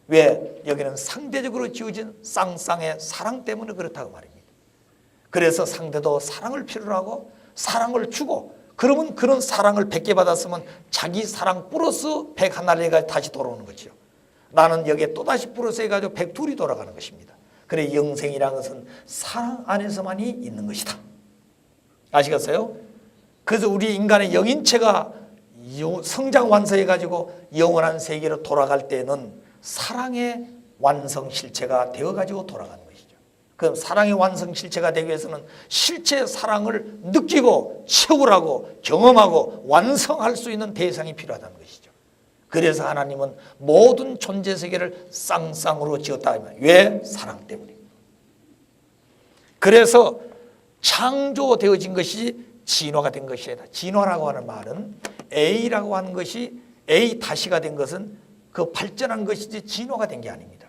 왜? 여기는 상대적으로 지어진 쌍쌍의 사랑 때문에 그렇다고 말입니다. 그래서 상대도 사랑을 필요로 하고 사랑을 주고, 그러면 그런 사랑을 100개 받았으면 자기 사랑 플러스 101를 해가지고 다시 돌아오는 거죠. 나는 여기에 또다시 플러스 해가지고 102이 돌아가는 것입니다. 그래 영생이라는 것은 사랑 안에서만이 있는 것이다. 아시겠어요? 그래서 우리 인간의 영인체가 성장 완성해가지고 영원한 세계로 돌아갈 때는 사랑의 완성 실체가 되어가지고 돌아가는 것이죠. 그럼 사랑의 완성 실체가 되기 위해서는 실제 사랑을 느끼고 채우라고 경험하고 완성할 수 있는 대상이 필요하다는 것이죠. 그래서 하나님은 모든 존재 세계를 쌍쌍으로 지었다. 왜? 사랑 때문에. 그래서 창조되어진 것이 진화가 된 것이다. 진화라고 하는 말은 A라고 하는 것이 A 다시가 된 것은 그 발전한 것이지 진화가 된 게 아닙니다.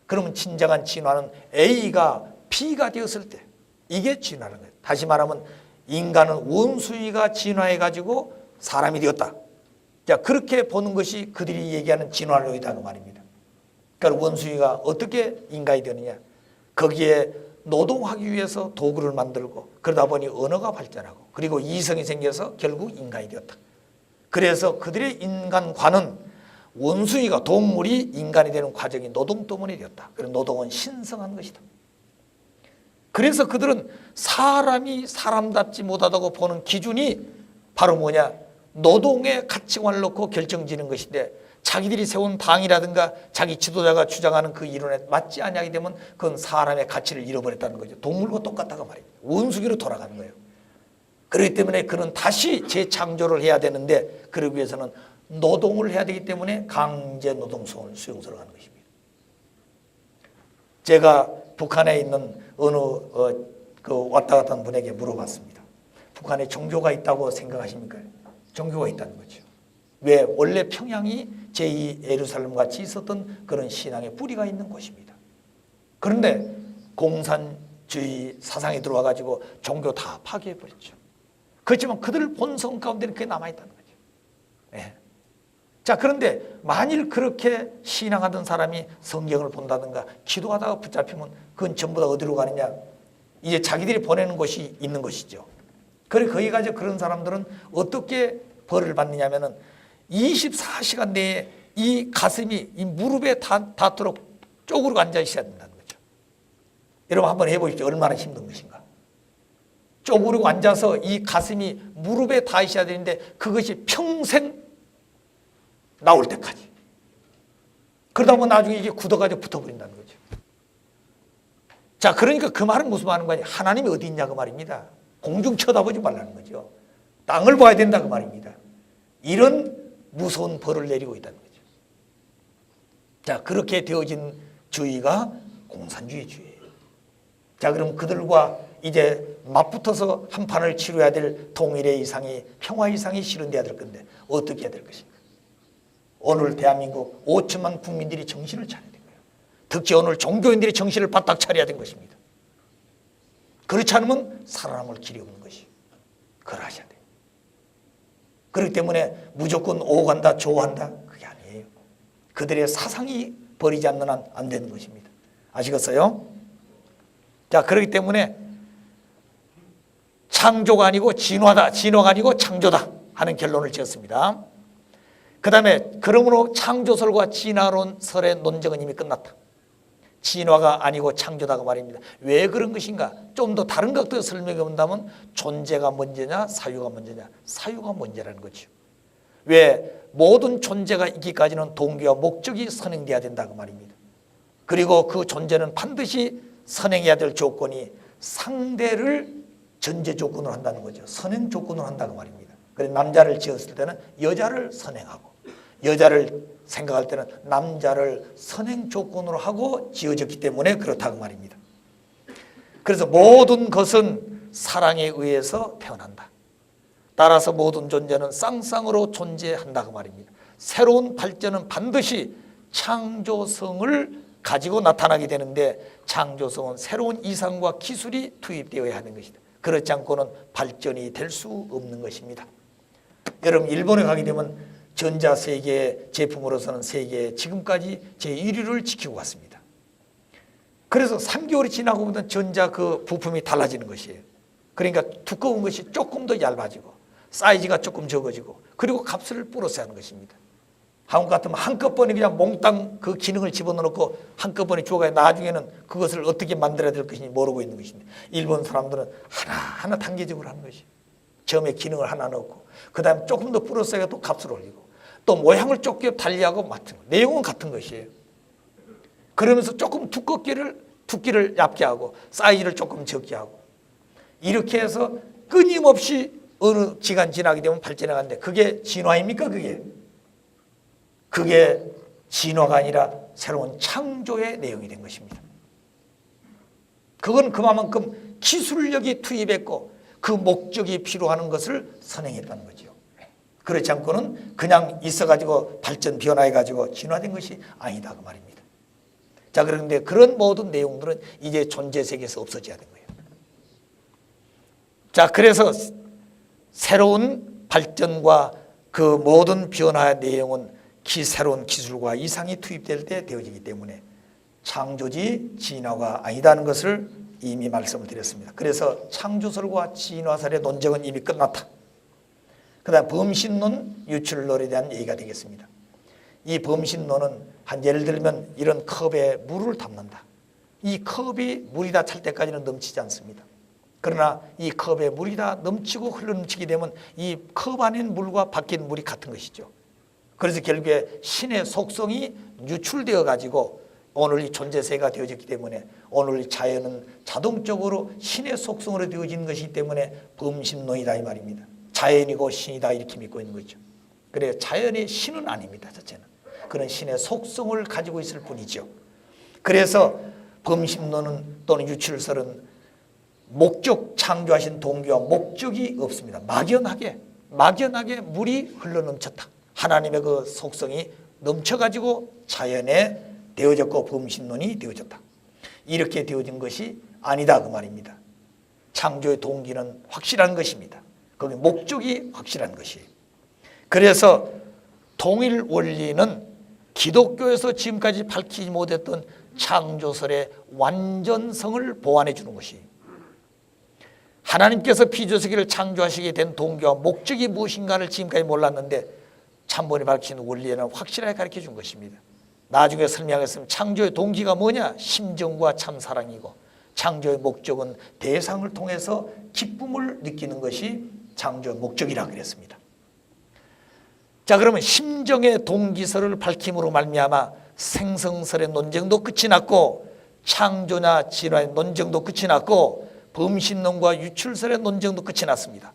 그러면 진정한 진화는 A가 B가 되었을 때 이게 진화라는 거예요. 다시 말하면 인간은 원수이가 진화해가지고 사람이 되었다. 자, 그렇게 보는 것이 그들이 얘기하는 진화론이다 그 말입니다. 그러니까 원수이가 어떻게 인간이 되느냐? 거기에 노동하기 위해서 도구를 만들고 그러다 보니 언어가 발전하고 그리고 이성이 생겨서 결국 인간이 되었다. 그래서 그들의 인간관은 원숭이가 동물이 인간이 되는 과정이 노동 때문에 되었다. 그래서 노동은 신성한 것이다. 그래서 그들은 사람이 사람답지 못하다고 보는 기준이 바로 뭐냐? 노동의 가치관을 놓고 결정지는 것인데 자기들이 세운 당이라든가 자기 지도자가 주장하는 그 이론에 맞지 않게 되면 그건 사람의 가치를 잃어버렸다는 거죠. 동물과 똑같다고 말입니다. 원숭이로 돌아가는 거예요. 그렇기 때문에 그는 다시 재창조를 해야 되는데 그러기 위해서는 노동을 해야 되기 때문에 강제 노동 수용소로 가는 것입니다. 제가 북한에 있는 어느 그 왔다 갔다 하는 분에게 물어봤습니다. 북한에 종교가 있다고 생각하십니까? 종교가 있다는 거죠. 왜? 원래 평양이 제2 예루살렘 같이 있었던 그런 신앙의 뿌리가 있는 곳입니다. 그런데 공산주의 사상이 들어와 가지고 종교 다 파괴해 버렸죠. 그렇지만 그들 본성 가운데는 그게 남아있다는 거죠. 예. 자, 그런데 만일 그렇게 신앙하던 사람이 성경을 본다든가 기도하다가 붙잡히면 그건 전부 다 어디로 가느냐? 이제 자기들이 보내는 곳이 있는 것이죠. 그래 거기 가서 그런 사람들은 어떻게 벌을 받느냐면은 24시간 내에 이 가슴이 이 무릎에 닿도록 쪼그리고 앉아 있어야 된다는 거죠. 여러분 한번 해보십시오. 얼마나 힘든 것인가. 쪼그리고 앉아서 이 가슴이 무릎에 닿아 있어야 되는데 그것이 평생 나올 때까지. 그러다 보면 나중에 이게 굳어가지고 붙어버린다는 거죠. 자, 그러니까 그 말은 무슨 말인 거냐? 하나님이 어디 있냐 그 말입니다. 공중 쳐다보지 말라는 거죠. 땅을 봐야 된다 그 말입니다. 이런 무서운 벌을 내리고 있다는 거죠. 자, 그렇게 되어진 주의가 공산주의주의예요. 자, 그럼 그들과 이제 맞붙어서 한판을 치러야 될 통일의 이상이 평화 이상이 실현돼야 될 건데 어떻게 해야 될 것인가? 오늘 대한민국 5천만 국민들이 정신을 차려야 된 거예요. 특히 오늘 종교인들이 정신을 바짝 차려야 된 것입니다. 그렇지 않으면 살아남을 길이 없는 것이. 그걸 하셔야 돼요. 그렇기 때문에 무조건 오간다 조한다 그게 아니에요. 그들의 사상이 버리지 않는 한 안 되는 것입니다. 아시겠어요? 자, 그렇기 때문에 창조가 아니고 진화다, 진화가 아니고 창조다 하는 결론을 지었습니다. 그 다음에 그러므로 창조설과 진화론설의 논쟁은 이미 끝났다. 진화가 아니고 창조다가 말입니다. 왜 그런 것인가? 좀 더 다른 각도에서 설명해 본다면 존재가 문제냐 사유가 문제냐? 사유가 문제라는 거죠. 왜? 모든 존재가 있기까지는 동기와 목적이 선행돼야 된다고 말입니다. 그리고 그 존재는 반드시 선행해야 될 조건이 상대를 전제 조건으로 한다는 거죠. 선행 조건으로 한다고 말입니다. 그래서 남자를 지었을 때는 여자를 선행하고 여자를 생각할 때는 남자를 선행 조건으로 하고 지어졌기 때문에 그렇다고 말입니다. 그래서 모든 것은 사랑에 의해서 태어난다. 따라서 모든 존재는 쌍쌍으로 존재한다 그 말입니다. 새로운 발전은 반드시 창조성을 가지고 나타나게 되는데 창조성은 새로운 이상과 기술이 투입되어야 하는 것이다. 그렇지 않고는 발전이 될 수 없는 것입니다. 여러분 일본에 가게 되면 전자세계 제품으로서는 세계에 지금까지 제1위를 지키고 왔습니다. 그래서 3개월이 지나고 보면 전자 그 부품이 달라지는 것이에요. 그러니까 두꺼운 것이 조금 더 얇아지고 사이즈가 조금 적어지고 그리고 값을 플러스 하는 것입니다. 한국 같으면 한꺼번에 그냥 몽땅 그 기능을 집어넣고 한꺼번에 주어가 나중에는 그것을 어떻게 만들어야 될 것인지 모르고 있는 것인데 일본 사람들은 하나하나 단계적으로 하는 것이에요. 처음에 기능을 하나 넣고 그 다음에 조금 더 플러스해서 또 값을 올리고 또 모양을 조금 달리하고 맡은 내용은 같은 것이에요. 그러면서 조금 두께를 얇게 하고 사이즈를 조금 적게 하고 이렇게 해서 끊임없이 어느 시간 지나게 되면 발전해 가는데 그게 진화입니까? 그게 진화가 아니라 새로운 창조의 내용이 된 것입니다. 그건 그만큼 기술력이 투입했고 그 목적이 필요한 것을 선행했다는 거죠. 그렇지 않고는 그냥 있어가지고 발전 변화해가지고 진화된 것이 아니다 그 말입니다. 자, 그런데 그런 모든 내용들은 이제 존재 세계에서 없어져야 되는 거예요. 자, 그래서 새로운 발전과 그 모든 변화의 내용은 새로운 기술과 이상이 투입될 때 되어지기 때문에 창조지 진화가 아니다는 것을 이미 말씀을 드렸습니다. 그래서 창조설과 진화설의 논쟁은 이미 끝났다. 그 다음 범신론, 유출론에 대한 얘기가 되겠습니다. 이 범신론은 한 예를 들면 이런 컵에 물을 담는다. 이 컵이 물이 다 찰 때까지는 넘치지 않습니다. 그러나 이 컵에 물이 다 넘치고 흘러넘치게 되면 이 컵 안에 물과 밖에 있는 물이 같은 것이죠. 그래서 결국에 신의 속성이 유출되어 가지고 오늘 이 존재세가 되어졌기 때문에 오늘 이 자연은 자동적으로 신의 속성으로 되어진 것이기 때문에 범신론이다 이 말입니다. 자연이고 신이다 이렇게 믿고 있는 거죠. 그래 자연이 신은 아닙니다. 자체는 그런 신의 속성을 가지고 있을 뿐이죠. 그래서 범신론은 또는 유출설은 목적 창조하신 동기와 목적이 없습니다. 막연하게 물이 흘러넘쳤다. 하나님의 그 속성이 넘쳐가지고 자연에 되어졌고 범신론이 되어졌다. 이렇게 되어진 것이 아니다 그 말입니다. 창조의 동기는 확실한 것입니다. 거기 목적이 확실한 것이에요. 그래서 통일 원리는 기독교에서 지금까지 밝히지 못했던 창조설의 완전성을 보완해 주는 것이에요. 하나님께서 피조세계를 창조하시게 된 동기와 목적이 무엇인가를 지금까지 몰랐는데 참번이 밝힌 원리에는 확실하게 가르쳐 준 것입니다. 나중에 설명하겠습니다. 창조의 동기가 뭐냐? 심정과 참사랑이고 창조의 목적은 대상을 통해서 기쁨을 느끼는 것이 창조의 목적이라고 그랬습니다. 자, 그러면 심정의 동기설을 밝힘으로 말미암아 생성설의 논쟁도 끝이 났고 창조나 진화의 논쟁도 끝이 났고 범신론과 유출설의 논쟁도 끝이 났습니다.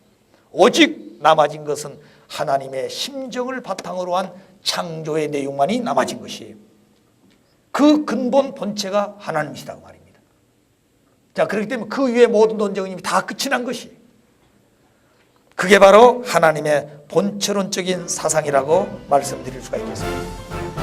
오직 남아진 것은 하나님의 심정을 바탕으로 한 창조의 내용만이 남아진 것이에요. 그 근본 본체가 하나님이시다고 말입니다. 자, 그렇기 때문에 그 위에 모든 논쟁은 이미 다 끝이 난 것이에요. 그게 바로 하나님의 본체론적인 사상이라고 말씀드릴 수가 있겠습니다.